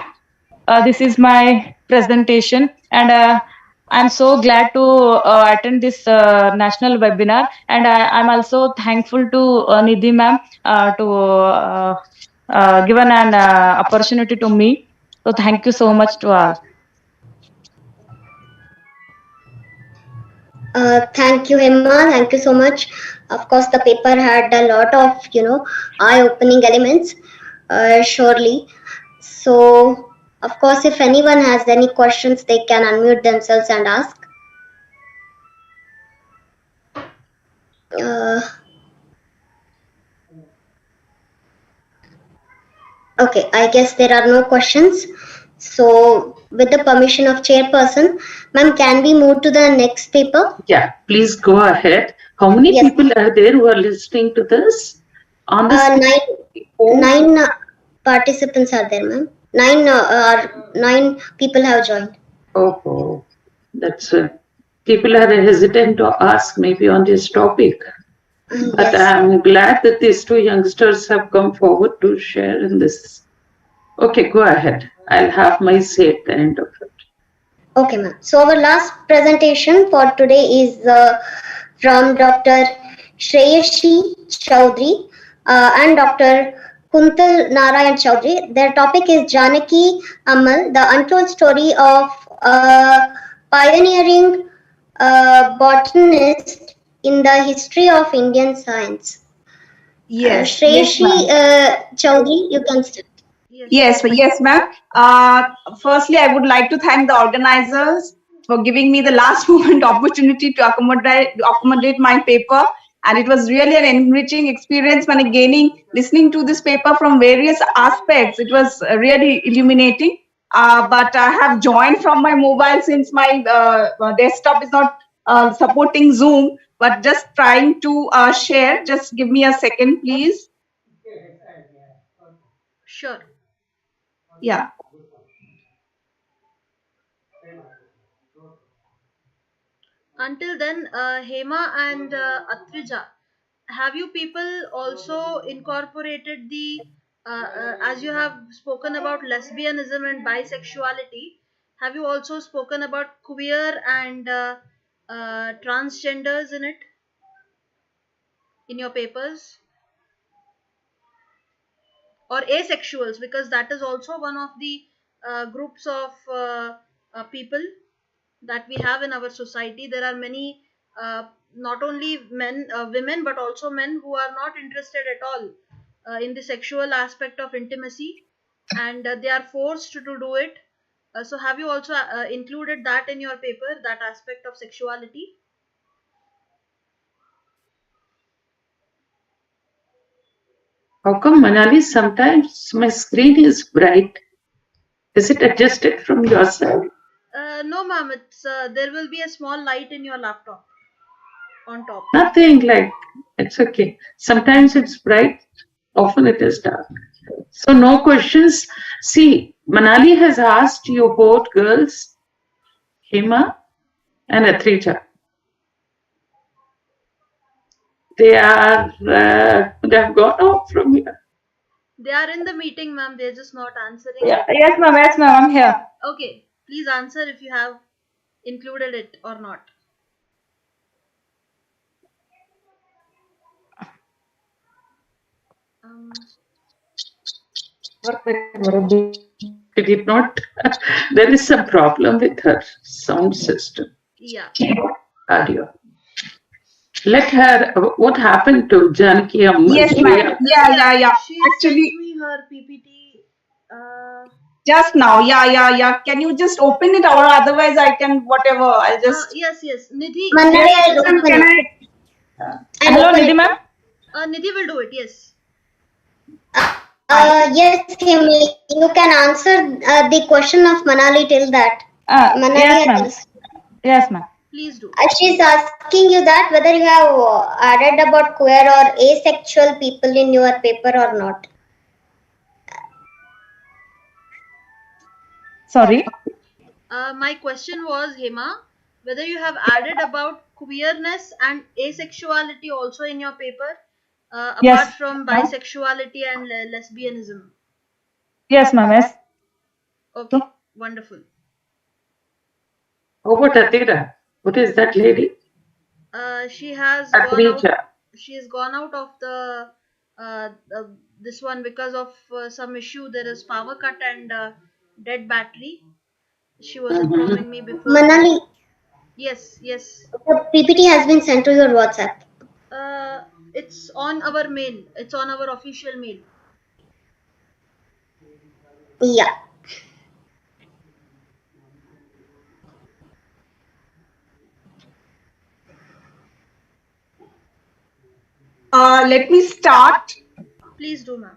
this is my presentation, and I'm so glad to attend this national webinar, and I'm also thankful to Nidhi ma'am to given an opportunity to me. So thank you so much to all. Thank you, Hema. Thank you so much. Of course, the paper had a lot of, eye-opening elements, surely. So, of course, if anyone has any questions, they can unmute themselves and ask. Uh, okay, I guess there are no questions. So, with the permission of chairperson, ma'am, can we move to the next paper? Yeah, please go ahead. How many Yes. people are there who are listening to this? On this Nine participants are there, ma'am. Nine people have joined. Oh, that's people are hesitant to ask maybe on this topic. But Yes. I'm glad that these two youngsters have come forward to share in this. Okay, go ahead. I'll have my say at the end of it. Okay, ma'am. So our last presentation for today is from Dr. Shreyashi Chaudhary and Dr. Kuntal Narayan Chaudhary. Their topic is Janaki Amal, the untold story of a pioneering botanist in the history of Indian science. Yes, Shreyashi Chaudhary, you can start. yes, ma'am. Firstly, I would like to thank the organizers for giving me the last moment opportunity to accommodate my paper. And it was really an enriching experience when listening to this paper from various aspects. It was really illuminating. But I have joined from my mobile since my desktop is not supporting Zoom, but just trying to share. Just give me a second, please. Sure. Yeah. Until then, Hema and Atrija, have you people also incorporated the, as you have spoken about lesbianism and bisexuality, have you also spoken about queer and transgenders in it, in your papers? Or asexuals, because that is also one of the groups of people that we have in our society. There are many, not only women, but also men who are not interested at all in the sexual aspect of intimacy, and they are forced to do it. So, have you also included that in your paper, that aspect of sexuality? How come, Manali, sometimes my screen is bright? Is it adjusted from your side? No, ma'am. It's there will be a small light in your laptop on top. Nothing like it's okay. Sometimes it's bright, often it is dark. So no questions. See, Manali has asked you both girls, Hema and Atrija. They have gone off from here. They are in the meeting, ma'am. They're just not answering Yeah, it. yes, ma'am. Yes, ma'am. I'm here. Okay, please answer if you have included it or not. Um, She did not. There is some problem with her sound system, yeah. audio. Let her. What happened to Janaki Amma? Yes, ma'am. Yeah. She sent Actually, me her PPT. just now. Yeah. Can you just open it, or otherwise I can whatever. I'll just. Yes. Nidhi, Manali, Nidhi I'll is open gonna. Can it. I? I'll Hello, open Nidhi, it. ma'am. Nidhi will do it. Yes. Yes, Himli, you can answer the question of Manali till that. Manali, Yes, ma'am. Yes, ma'am. Please do. she's asking you that whether you have read about queer or asexual people in your paper or not. Sorry. My question was, Hema, whether you have added about queerness and asexuality also in your paper, apart Yes, from ma'am. bisexuality and lesbianism. Yes, ma'am. Yes. Okay, wonderful. How about Atira? What is that lady? She has gone out. Atrija. She has gone out of the this one because of some issue. There is power cut and dead battery. She was Mhm. informing me before. Manali, Yes. the PPT has been sent to your WhatsApp. It's on our mail. It's on our official mail. Yeah. Let me start. Please do, ma'am.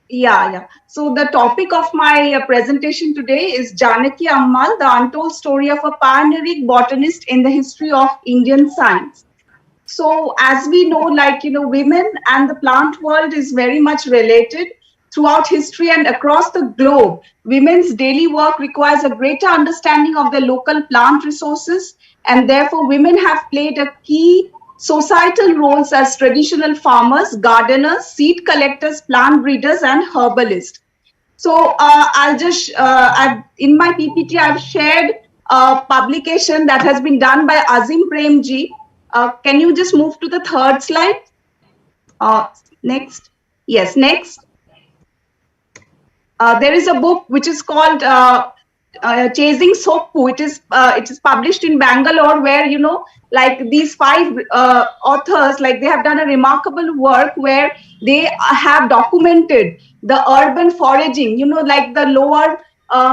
Yeah. So the topic of my presentation today is Janaki Ammal, the untold story of a pioneering botanist in the history of Indian science. So as we know, women and the plant world is very much related throughout history and across the globe. Women's daily work requires a greater understanding of the local plant resources, and therefore women have played a key societal roles as traditional farmers, gardeners, seed collectors, plant breeders, and herbalists. So in my PPT, I've shared a publication that has been done by Azim Premji. Can you just move to the third slide? Next. Yes, next. There is a book which is called Chasing Soppu. It is published in Bangalore, where these five authors, they have done a remarkable work where they have documented the urban foraging. Like the lower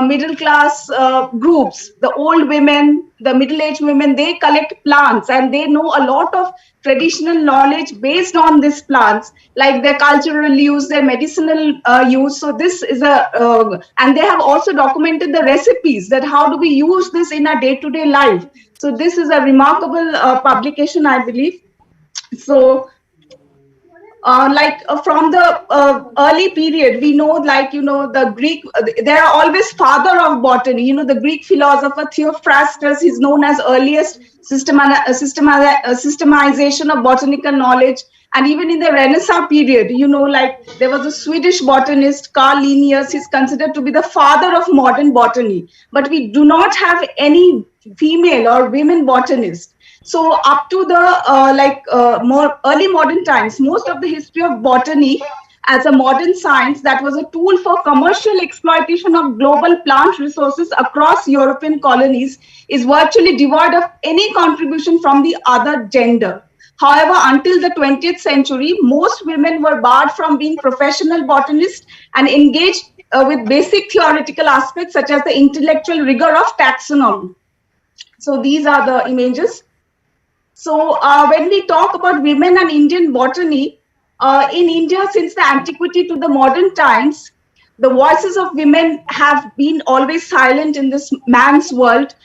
middle class groups, the old women, the middle aged women, they collect plants and they know a lot of traditional knowledge based on these plants, like their cultural use, their medicinal use. So this is and they have also documented the recipes, that how do we use this in our day to day life. So this is a remarkable publication, I believe. So from the early period, we know, the Greek, there are always father of botany. The Greek philosopher Theophrastus is known as earliest systemization of botanical knowledge. And even in the Renaissance period, there was a Swedish botanist, Carl Linnaeus. He's considered to be the father of modern botany. But we do not have any female or women botanists. So up to the more early modern times, most of the history of botany as a modern science that was a tool for commercial exploitation of global plant resources across European colonies is virtually devoid of any contribution from the other gender. However, until the 20th century, most women were barred from being professional botanists and engaged with basic theoretical aspects such as the intellectual rigor of taxonomy. So these are the images. So when we talk about women and Indian botany, in India, since the antiquity to the modern times, the voices of women have been always silent in this man's world,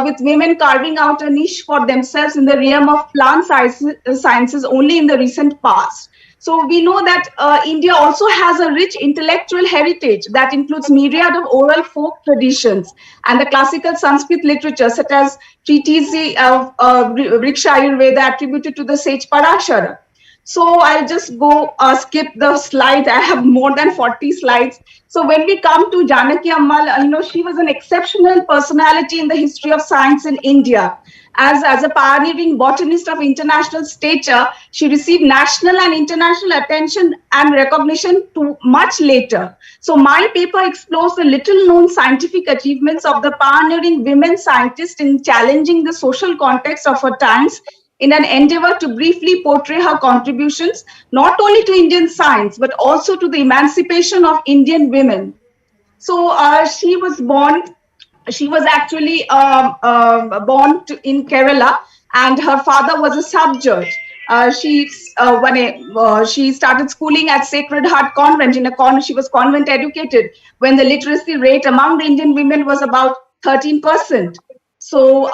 with women carving out a niche for themselves in the realm of plant sciences only in the recent past. So we know that India also has a rich intellectual heritage that includes myriad of oral folk traditions and the classical Sanskrit literature, such as treatise of Vriksha Ayurveda attributed to the sage Parashara. So I'll just go skip the slides. I have more than 40 slides. So when we come to Janaki Ammal, she was an exceptional personality in the history of science in India. As a pioneering botanist of international stature, she received national and international attention and recognition to much later. So my paper explores the little known scientific achievements of the pioneering women scientists in challenging the social context of her times in an endeavor to briefly portray her contributions not only to Indian science but also to the emancipation of Indian women. So she was actually born in Kerala, and her father was a sub judge. She started schooling at Sacred Heart Convent. In a convent, she was convent educated when the literacy rate among the Indian women was about 13%. So,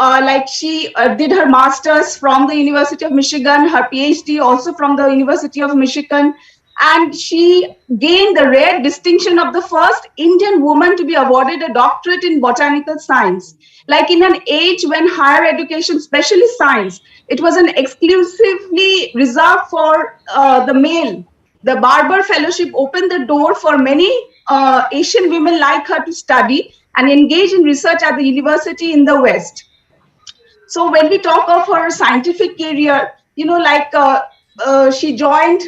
she did her master's from the University of Michigan, her PhD also from the University of Michigan, and she gained the rare distinction of the first Indian woman to be awarded a doctorate in botanical science. Like in an age when higher education, especially science, it was an exclusively reserved for the male. The Barber Fellowship opened the door for many Asian women like her to study and engage in research at the university in the West. So when we talk of her scientific career, she joined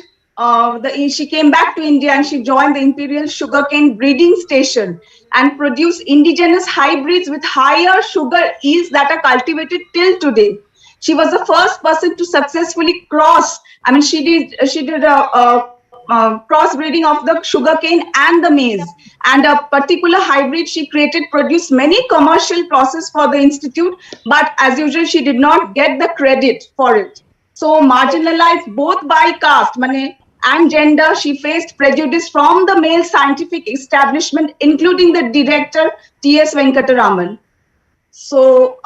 she came back to India and she joined the Imperial Sugarcane Breeding Station and produced indigenous hybrids with higher sugar yields that are cultivated till today. She was the first person to successfully cross. I mean, she did a crossbreeding of the sugarcane and the maize, and a particular hybrid she created produced many commercial process for the institute, but as usual she did not get the credit for it. So marginalized both by caste and gender, she faced prejudice from the male scientific establishment, including the director T.S. Venkataraman. So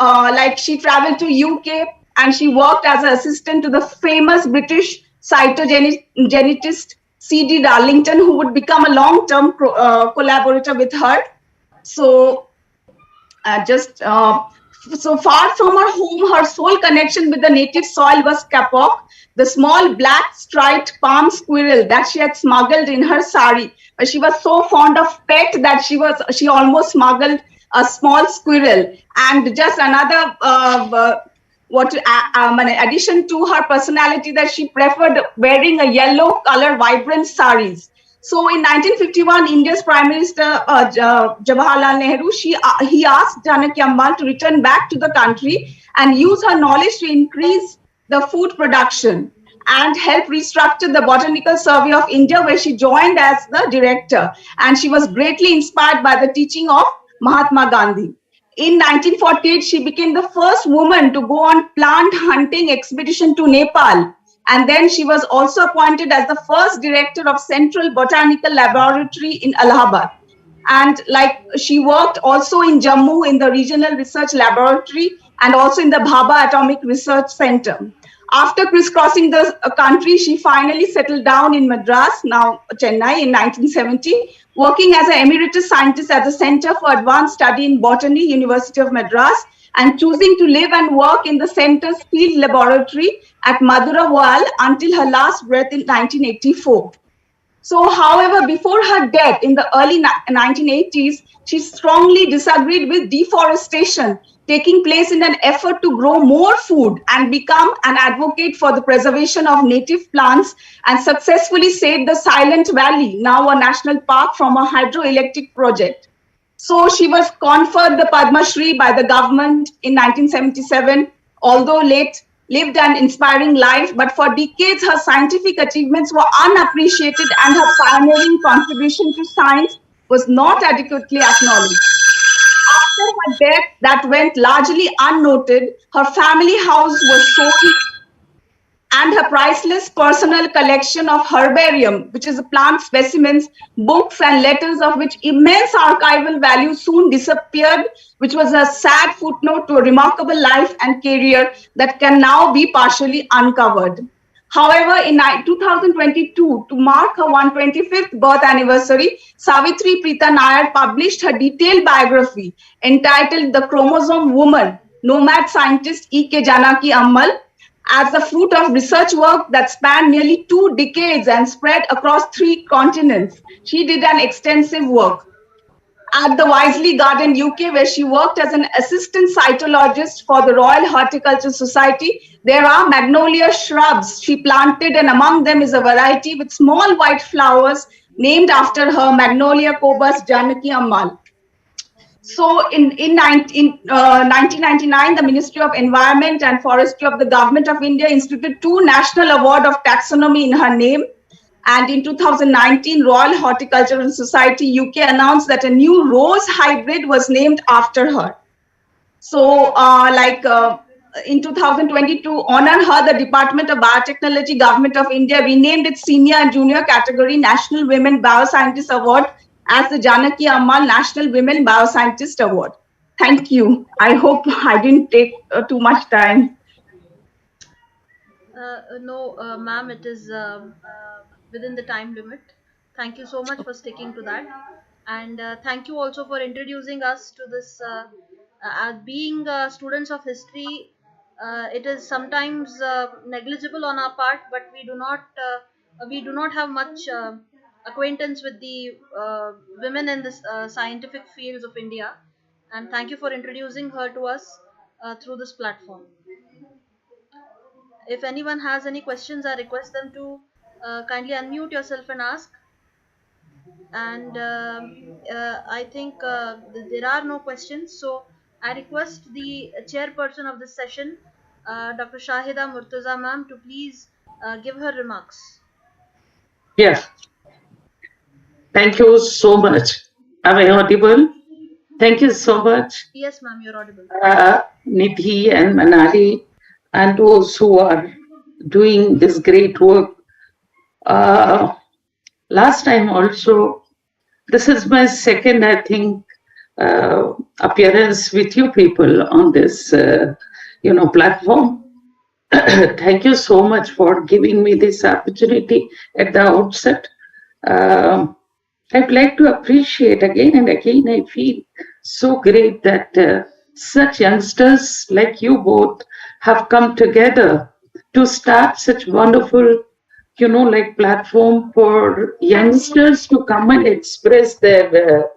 she traveled to UK and she worked as an assistant to the famous British cytogenetist C.D. Darlington, who would become a long-term collaborator with her. So so far from her home, her sole connection with the native soil was kapok, the small black striped palm squirrel that she had smuggled in her sari. But she was so fond of pet that she almost smuggled a small squirrel. And just another addition to her personality, that she preferred wearing a yellow color vibrant saris. So in 1951, India's Prime Minister Jawaharlal Nehru, he asked Janaki Ammal to return back to the country and use her knowledge to increase the food production and help restructure the Botanical Survey of India, where she joined as the director. And she was greatly inspired by the teaching of Mahatma Gandhi. In 1948, she became the first woman to go on plant hunting expedition to Nepal. And then she was also appointed as the first director of Central Botanical Laboratory in Allahabad. And she worked also in Jammu in the Regional Research Laboratory and also in the Bhabha Atomic Research Center. After crisscrossing the country, she finally settled down in Madras, now Chennai, in 1970, working as an emeritus scientist at the Center for Advanced Study in Botany, University of Madras, and choosing to live and work in the center's field laboratory at Madurawal until her last breath in 1984. So, however, before her death in the early 1980s, she strongly disagreed with deforestation taking place in an effort to grow more food and become an advocate for the preservation of native plants, and successfully saved the Silent Valley, now a national park, from a hydroelectric project. So she was conferred the Padma Shri by the government in 1977, although late lived an inspiring life, but for decades her scientific achievements were unappreciated and her pioneering contribution to science was not adequately acknowledged. After her death, that went largely unnoted. Her family house was sold and her priceless personal collection of herbarium, which is plant specimens, books and letters of which immense archival value, soon disappeared, which was a sad footnote to a remarkable life and career that can now be partially uncovered. However, in 2022, to mark her 125th birth anniversary, Savitri Preeta Nair published her detailed biography entitled The Chromosome Woman, Nomad Scientist E.K. Janaki Ammal. as the fruit of research work that spanned nearly 2 decades and spread across 3 continents. She did an extensive work at the Wisely Garden, UK, where she worked as an assistant cytologist for the Royal Horticultural Society. There are magnolia shrubs she planted, and among them is a variety with small white flowers named after her, Magnolia cobus Janaki Ammal. So in 1999, the Ministry of Environment and Forestry of the Government of India instituted 2 National Award of Taxonomy in her name. And in 2019, Royal Horticultural Society UK announced that a new rose hybrid was named after her. So in 2020, to honor her, the Department of Biotechnology, Government of India renamed its senior and junior category National Women Bioscientist Award as the Janaki Ammal National Women Bioscientist Award. Thank you. I hope I didn't take too much time. No, ma'am, it is within the time limit. Thank you so much for sticking to that. And thank you also for introducing us to this. Being students of history, it is sometimes negligible on our part, but we do not have much acquaintance with the women in the scientific fields of India. And thank you for introducing her to us through this platform. If anyone has any questions, I request them to kindly unmute yourself and ask. And I think there are no questions, so I request the chairperson of this session, Dr. Shahida Murtaza ma'am, to please give her remarks. Yeah. Thank you so much. Am I audible? Thank you so much, Yes, ma'am, you're audible. Nidhi and Manali, and those who are doing this great work. Last time also, this is my second, I think, appearance with you people on this, platform. Thank you so much for giving me this opportunity at the outset. I'd like to appreciate again and again. I feel so great that such youngsters like you both have come together to start such wonderful, platform for youngsters to come and express their,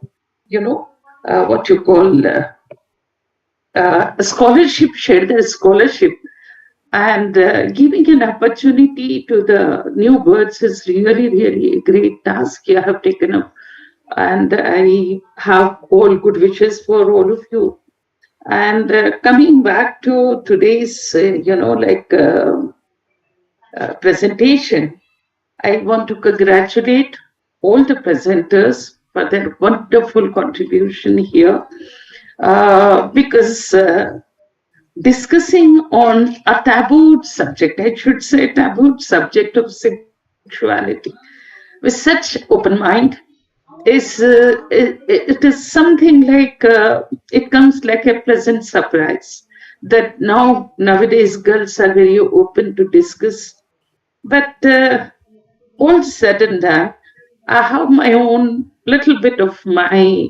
what you call scholarship, share their scholarship. And giving an opportunity to the new birds is really, really a great task you have taken up. And I have all good wishes for all of you. And coming back to today's, presentation, I want to congratulate all the presenters for their wonderful contribution here. Because discussing on a tabooed subject, I should say tabooed subject of sexuality with such open mind it is something like it comes like a pleasant surprise that nowadays girls are very open to discuss. But all said and done, I have my own little bit of my,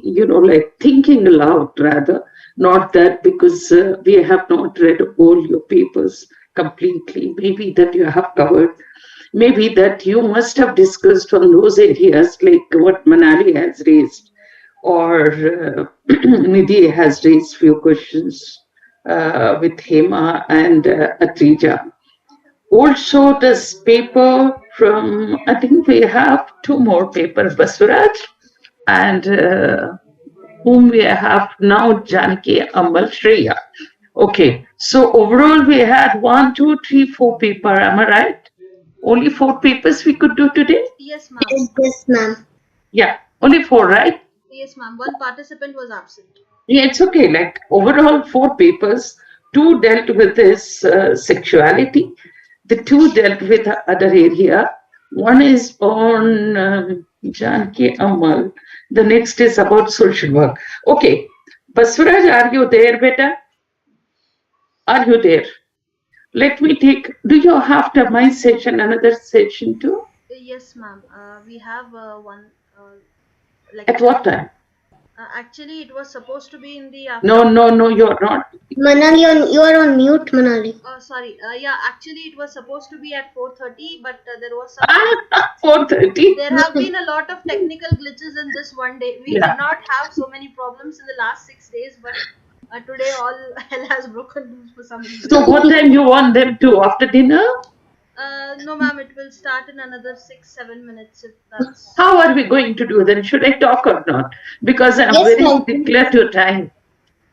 thinking aloud rather. Not that because we have not read all your papers completely. Maybe that you have covered. Maybe that you must have discussed on those areas like what Manali has raised or Nidhi has raised few questions with Hema and Atrija. Also, this paper from, I think we have 2 more papers, Baswaraj and whom we have now, Janaki Ammal Shreya. Okay, so overall we had 1, 2, 3, 4 papers, am I right? Only 4 papers we could do today? Yes, ma'am. Yes, ma'am. Yeah, only 4, right? Yes, ma'am. One participant was absent. Yeah, it's okay. Like overall 4 papers, 2 dealt with this sexuality, the 2 dealt with the other area. One is on Janaki Ammal, the next is about social work. Okay, Baswaraj, are you there, beta? Are you there? Let me take, do you have after my session another session too? Yes, ma'am. We have one. At what time? Actually, it was supposed to be in the No, afternoon. no, no, you're not. Manali, you are on mute, Manali. Sorry. Yeah, actually, it was supposed to be at 4:30, but there was some. 4:30. There have been a lot of technical glitches in this one day. We did Yeah. not have so many problems in the last 6 days, but today all hell has broken loose for some reason. So what time you want them to? After dinner? No, ma'am, it will start in another 6-7 minutes if that's. How are we going to do then? Should I talk or not? Because I'm Yes, very ma'am. particular to time.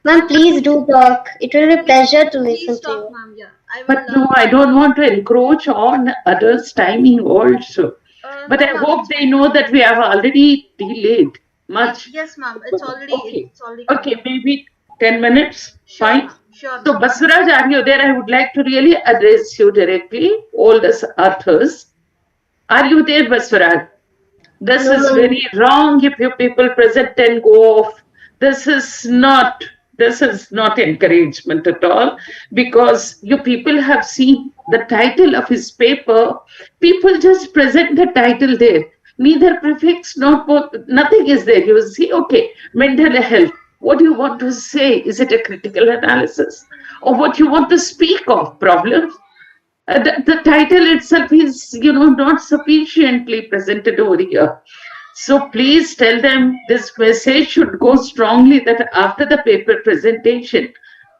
Ma'am, please do talk. It will be a pleasure to Please listen to talk, you. ma'am. Yeah, I will. But no, I don't want to encroach on others' timing also. But No, I ma'am. hope they know that we have already delayed much. Yes, ma'am. It's already Okay. it's already Okay, come. maybe 10 minutes. Sure, Fine. ma'am. Sure, So, ma'am. Baswaraj, are you there? I would like to really address you directly, all the authors. Are you there, Baswaraj? This No, is ma'am. very wrong if you people present and go off. This is not encouragement at all, because you people have seen the title of his paper. People just present the title there. Neither prefix nor nothing is there. You see, okay, mental health. What do you want to say? Is it a critical analysis? Or what you want to speak of? Problems? The title itself is, not sufficiently presented over here. So please tell them this message should go strongly that after the paper presentation,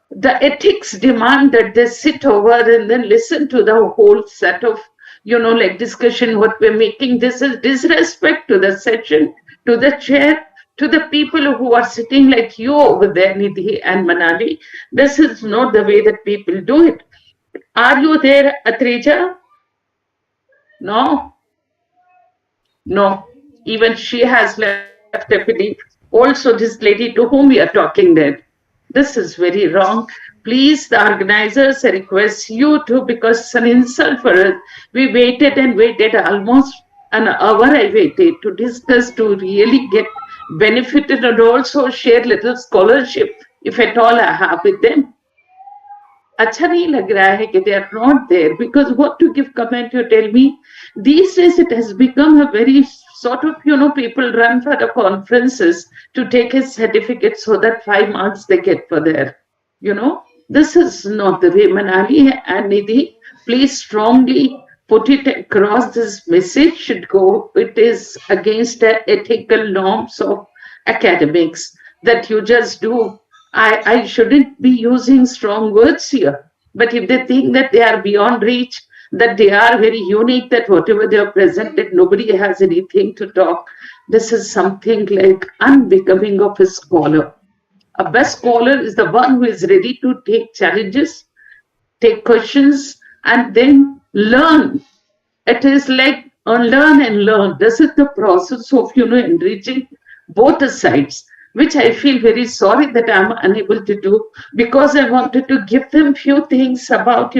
the ethics demand that they sit over and then listen to the whole set of, like discussion, what we're making. This is disrespect to the session, to the chair, to the people who are sitting like you over there, Nidhi and Manali. This is not the way that people do it. Are you there, Atrija? No? No. Even she has left a belief. Also, this lady to whom we are talking there. This is very wrong. Please, the organizers, I request you to, because it's an insult for us. We waited and waited almost an hour. I waited to discuss, to really get benefited and also share little scholarship, if at all I have with them. अच्छा नहीं लग रहा है कि they are not there, because what to give comment, you tell me. These days it has become a very sort of, people run for the conferences to take a certificate so that 5 marks they get for their, this is not the way. Manali and Nidhi, please strongly put it across. This message should go. It is against the ethical norms of academics that you just do. I shouldn't be using strong words here, but if they think that they are beyond reach, that they are very unique, that whatever they are presented, nobody has anything to talk, this is something like unbecoming of a scholar. A best scholar is the one who is ready to take challenges, take questions, and then learn. It is like learn and learn. This is the process of, enriching both the sides, which I feel very sorry that I'm unable to do, because I wanted to give them few things about,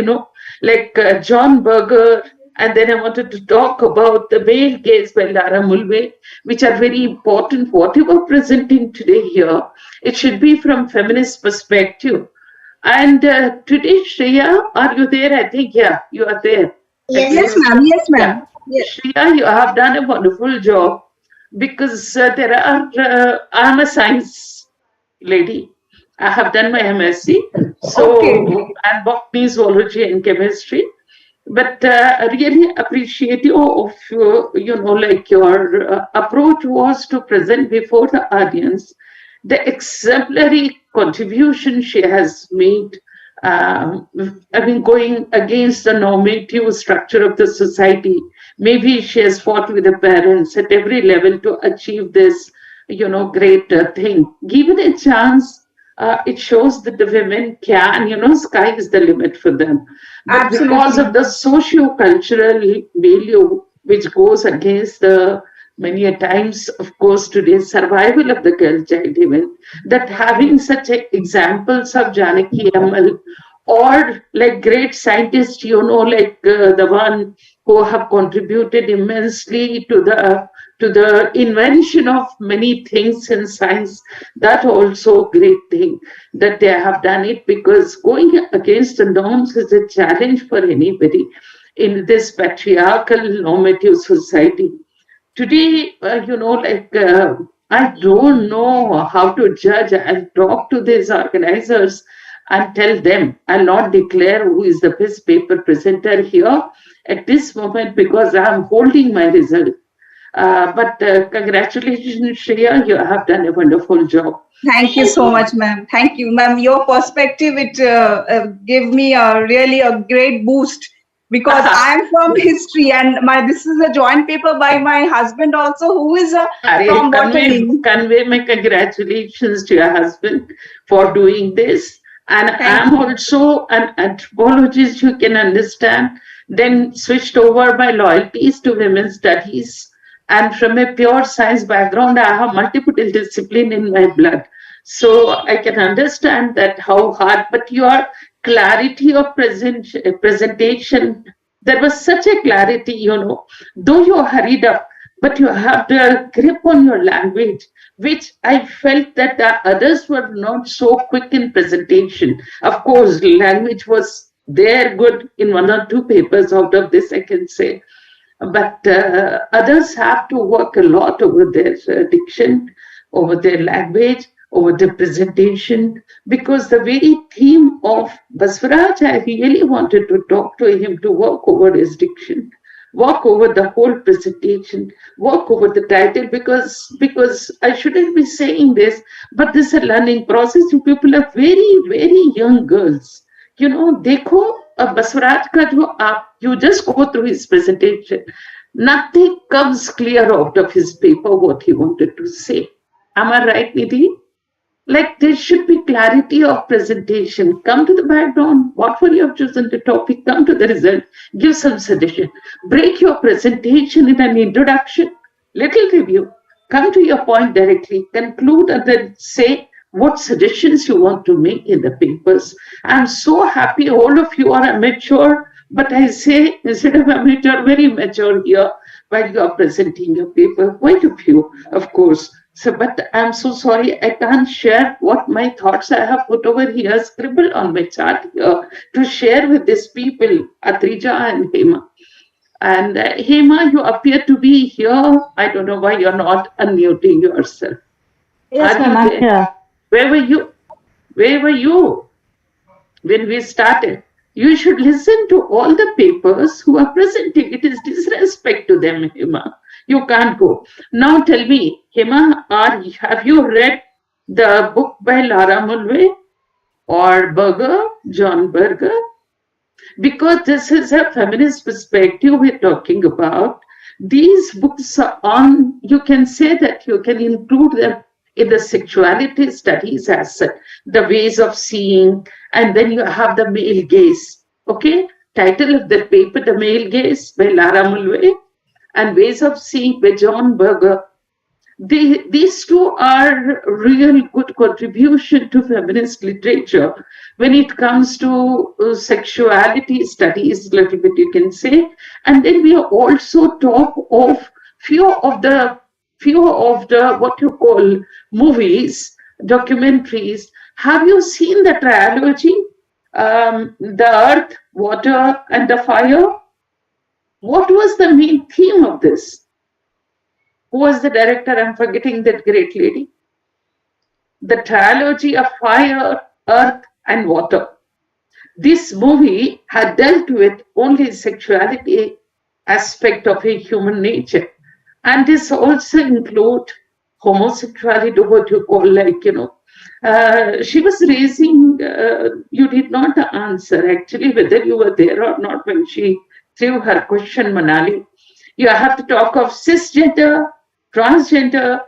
like John Berger, and then I wanted to talk about the male gaze by Lara Mulvey, which are very important. Whatever presenting today here, it should be from feminist perspective. And today, Shreya, are you there? I think, yeah, you are there. Yes, Yes, ma'am. ma'am. Yes, Yeah. ma'am. Yes. Shreya, you have done a wonderful job, because I'm a science lady. I have done my MSc, so Okay. and botany, zoology, and chemistry. But I really appreciate you of like your approach was to present before the audience the exemplary contribution she has made. um, going against the normative structure of the society. Maybe she has fought with the parents at every level to achieve this, great thing. Given a chance, it shows that the women can, sky is the limit for them. But because Absolutely. of the socio-cultural value which goes against the many a times, of course, today's survival of the girl child, even that having such examples of Janaki Amal, or like great scientists, like the one who have contributed immensely to the invention of many things in science. That also great thing that they have done it, because going against the norms is a challenge for anybody in this patriarchal normative society. Today, I don't know how to judge. I'll talk to these organizers and tell them. I'll not declare who is the best paper presenter here at this moment because I'm holding my result. But congratulations, Shreya. You have done a wonderful job. Thank you so much, ma'am. Thank you, ma'am. Your perspective, it gave me really a great boost because I am from history and this is a joint paper by my husband also, who is from botany. Convey my congratulations to your husband for doing this. And I'm also an anthropologist, you can understand. Then switched over my loyalties to women's studies. And from a pure science background, I have multiple discipline in my blood. So I can understand that how hard, but your clarity of presentation, there was such a clarity, though you hurried up, but you have the grip on your language, which I felt that the others were not so quick in presentation. Of course, language was there good in one or two papers out of this, I can say. But others have to work a lot over their diction, over their language, over the presentation, because the very theme of Basvaraj, I really wanted to talk to him to work over his diction, work over the whole presentation, work over the title, because I shouldn't be saying this, but this is a learning process. You people are very, very young girls. देखो बसवराज का जो आप you just go through his presentation, nothing comes clear out of his paper what he wanted to say. Am I right, Nidhi? Like there should be clarity of presentation. Come to the background, whatever you have chosen the topic, come to the result, give some suggestion. Break your presentation in an introduction, little review, come to your point directly, conclude and then say what suggestions you want to make in the papers. I'm so happy all of you are mature, but I say instead of amateur, very mature here while you are presenting your paper. Quite a few, of course. So, but I'm so sorry, I can't share what my thoughts I have put over here, scribbled on my chart here to share with these people, Atrija and Hema. And Hema, you appear to be here. I don't know why you're not unmuting yourself. Yes, ma'am, yeah. Where were you? Where were you when we started? You should listen to all the papers who are presenting. It is disrespect to them, Hema. You can't go. Now tell me, Hema, have you read the book by Lara Mulvey or John Berger? Because this is a feminist perspective we're talking about. These books are on, you can say that you can include them in the sexuality studies as the ways of seeing, and then you have the male gaze. Okay, title of the paper, The Male Gaze by Lara Mulvey and Ways of Seeing by John Berger. These two are real good contribution to feminist literature when it comes to sexuality studies, little bit you can say. And then we also talk of few of the what you call movies, documentaries. Have you seen the trilogy, The Earth, Water and the Fire? What was the main theme of this? Who was the director? I'm forgetting that great lady. The trilogy of Fire, Earth and Water. This movie had dealt with only sexuality aspect of a human nature. And this also include homosexuality, what you call she was raising, you did not answer actually whether you were there or not when she threw her question, Manali. You have to talk of cisgender, transgender,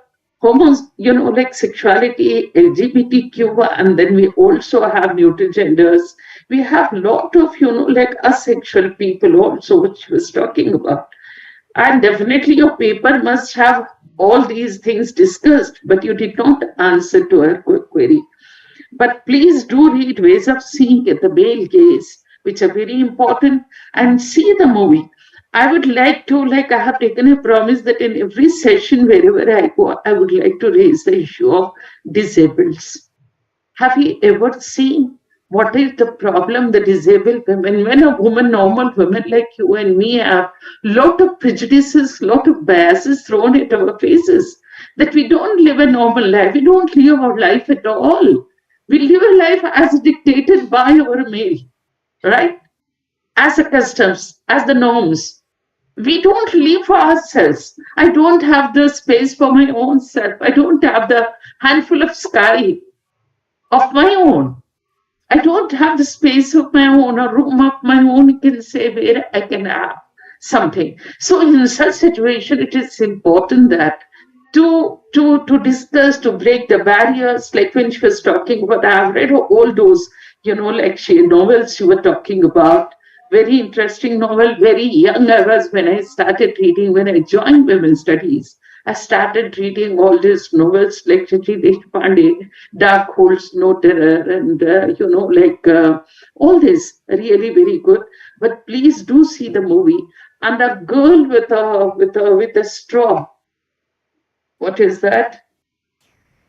sexuality, LGBTQ, and then we also have mutagenders. We have lot of, asexual people also, which she was talking about. And definitely your paper must have all these things discussed, but you did not answer to her query. But please do read Ways of Seeing at the Male Gaze, which are very important, and see the movie. I would like to, I have taken a promise that in every session, wherever I go, I would like to raise the issue of disableds. Have you ever seen what is the problem the disabled women, when a woman, normal women like you and me have lot of prejudices, lot of biases thrown at our faces. that we don't live a normal life. We don't live our life at all. We live a life as dictated by our male, right? As the customs, as the norms. We don't live for ourselves. I don't have the space for my own self. I don't have the handful of sky of my own. I don't have the space of my own, a room of my own, you can say, where I can have something. So in such situation, it is important that to discuss, to break the barriers, like when she was talking about, I've read all those, like novels you were talking about. Very interesting novel, very young I was when I started reading, when I joined women's studies. I started reading all these novels like Shri Deshpande, Dark Holes, No Terror, and all this really very good. But please do see the movie. And a girl with a straw. What is that?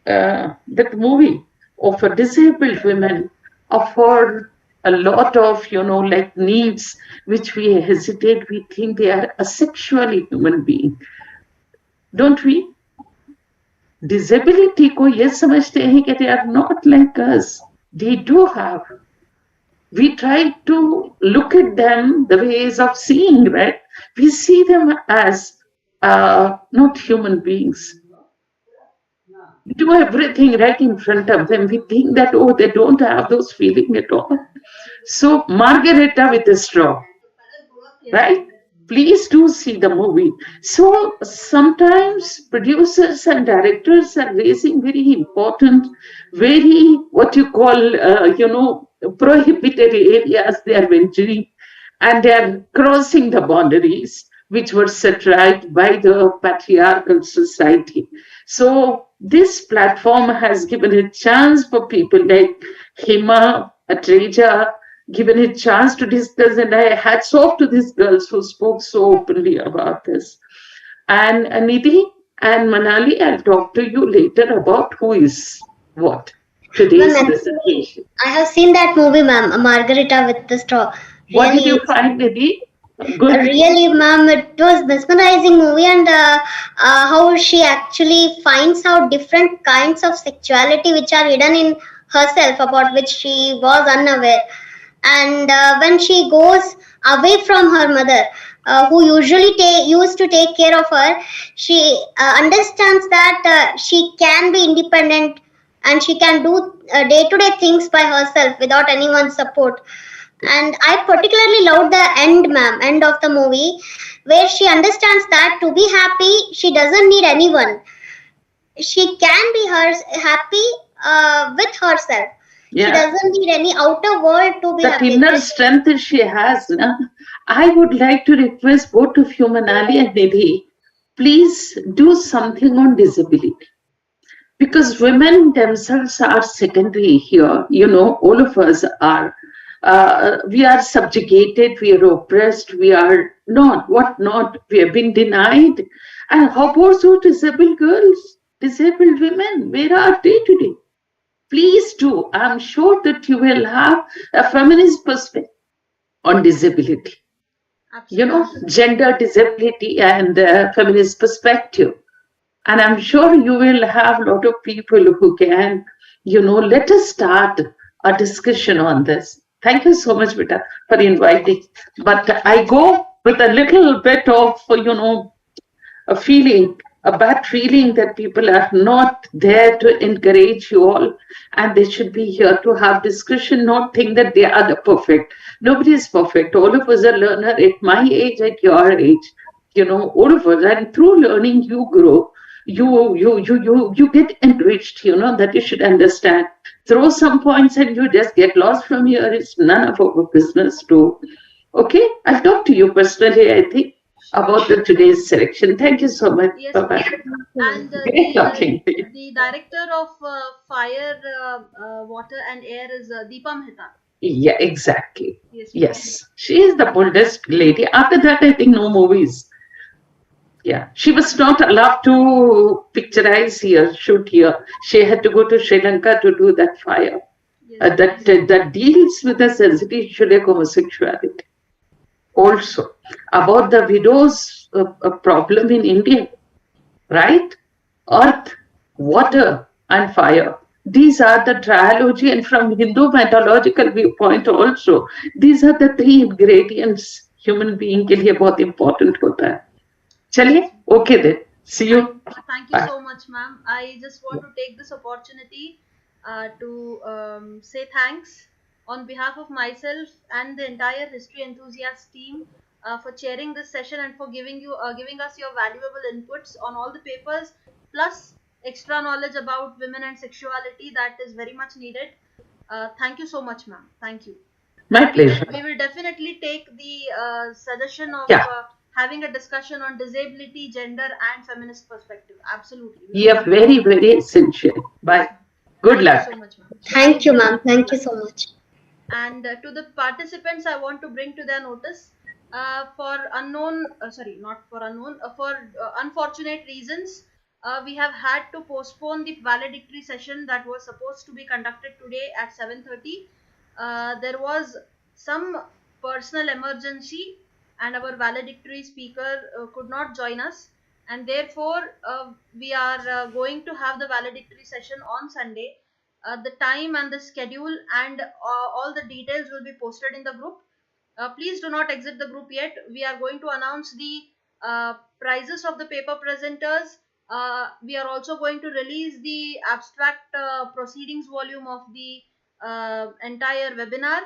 That movie of a disabled women afford a lot of needs which we hesitate. We think they are a sexually human being, don't we? Disability को ये समझते हैं कि they are not like us. They do have. We try to look at them the ways of seeing, right? We see them as not human beings. We do everything right in front of them. We think that, oh, they don't have those feelings at all. So Margareta with a straw, right? Please do see the movie. So sometimes producers and directors are raising very important, very what you call, prohibited areas they are venturing, and they are crossing the boundaries which were set right by the patriarchal society. So this platform has given a chance for people like Hima, Atreja, given a chance to discuss, and I hats off to these girls who spoke so openly about this. And Nidhi and Manali, I'll talk to you later about who is what today's Ma'am, presentation. I have seen that movie, ma'am, Margarita with the straw. What did you find, Nidhi? Good. Really, ma'am, it was mesmerizing movie, and how she actually finds out different kinds of sexuality which are hidden in herself, about which she was unaware. And when she goes away from her mother, who usually used to take care of her, she understands that she can be independent and she can do day-to-day things by herself without anyone's support. And I particularly loved the end, ma'am, end of the movie, where she understands that to be happy, she doesn't need anyone. She can be happy with herself. Yeah. She doesn't need any outer world to be That happy. inner strength she has. I would like to request both of you, Manali and Nidhi, please do something on disability. Because women themselves are secondary here. All of us are. We are subjugated, we are oppressed, we are not, we have been denied. And how about those disabled girls, disabled women? Where are they today? Please do. I'm sure that you will have a feminist perspective on disability. Absolutely. Gender disability and feminist perspective. And I'm sure you will have a lot of people who can, let us start a discussion on this. Thank you so much, Vita, for inviting. But I go with a little bit of, a feeling, a bad feeling that people are not there to encourage you all, and they should be here to have discussion, not think that they are the perfect. Nobody is perfect. All of us are learner at my age, at your age, all of us. And through learning, you grow. You get enriched, that you should understand. Throw some points and you just get lost from here. It's none of our business to. Okay, I'll talk to you personally, I think, about today's selection. Thank you so much. Yes, Bye-bye. and Great talking to you. the director of Fire, Water and Air is Deepa Mehta. Yeah, exactly. Yes. Yes, she is the boldest lady. After that, I think no movies. Yeah, she was not allowed to picturize here, shoot here. She had to go to Sri Lanka to do that fire. Yes. That deals with the sensitive issue of homosexuality. Also, about the widows problem in India, right? earth, water, and fire. These are the trilogy, and from Hindu mythological viewpoint also, these are the three ingredients human being के लिए बहुत important होता है. चलिए, Yes. okay then. See you. Thank you Bye. so much, ma'am. I just want to take this opportunity to say thanks on behalf of myself and the entire history enthusiast team for chairing this session and for giving us your valuable inputs on all the papers, plus extra knowledge about women and sexuality that is very much needed. Thank you so much, ma'am. Thank you. My And pleasure. we will definitely take the suggestion of Yeah. having a discussion on disability, gender, and feminist perspective. Absolutely. We will Yeah, definitely very, do that. very essential. Bye. Good Thank you luck. so much, ma'am. Thank you, ma'am. Good Thank you luck. so much. And to the participants, I want to bring to their notice for unknown, sorry, not for unknown, for unfortunate reasons, we have had to postpone the valedictory session that was supposed to be conducted today at 7:30. There was some personal emergency, and our valedictory speaker could not join us, and therefore we are going to have the valedictory session on Sunday. The time and the schedule and all the details will be posted in the group. Please do not exit the group yet. We are going to announce the prizes of the paper presenters. We are also going to release the abstract proceedings volume of the entire webinar,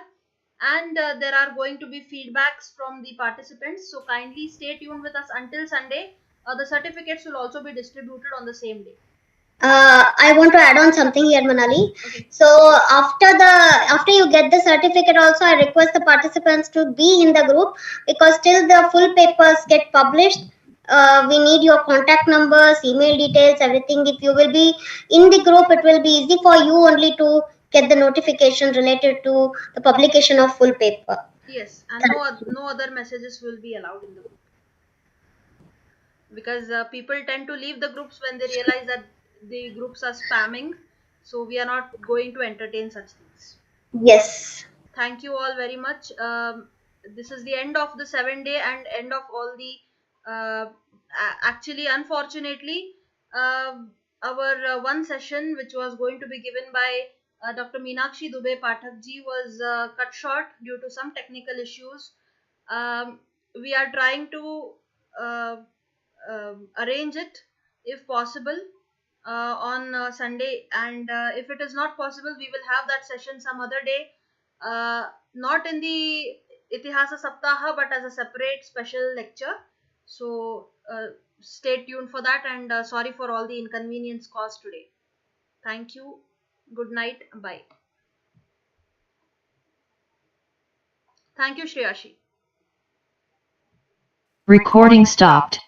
and there are going to be feedbacks from the participants. So kindly stay tuned with us until Sunday. The certificates will also be distributed on the same day. I want to add on something here, Manali. Okay. So after you get the certificate, also I request the participants to be in the group, because till the full papers get published, we need your contact numbers, email details, everything. If you will be in the group, it will be easy for you only to get the notification related to the publication of full paper. Yes, and no other messages will be allowed in the group, because people tend to leave the groups when they realize that the groups are spamming. So we are not going to entertain such things. Yes. Thank you all very much. This is the end of the 7 day and end of all the. Actually, unfortunately, uh, our one session, which was going to be given by Dr. Meenakshi Dubey Pathak ji, was cut short due to some technical issues. We are trying to uh, arrange it if possible on Sunday, and if it is not possible, we will have that session some other day, not in the Itihasa Saptaha, but as a separate special lecture. So stay tuned for that, and sorry for all the inconvenience caused today. Thank you. Good night. Bye. Thank you, Shreyashi. Recording stopped.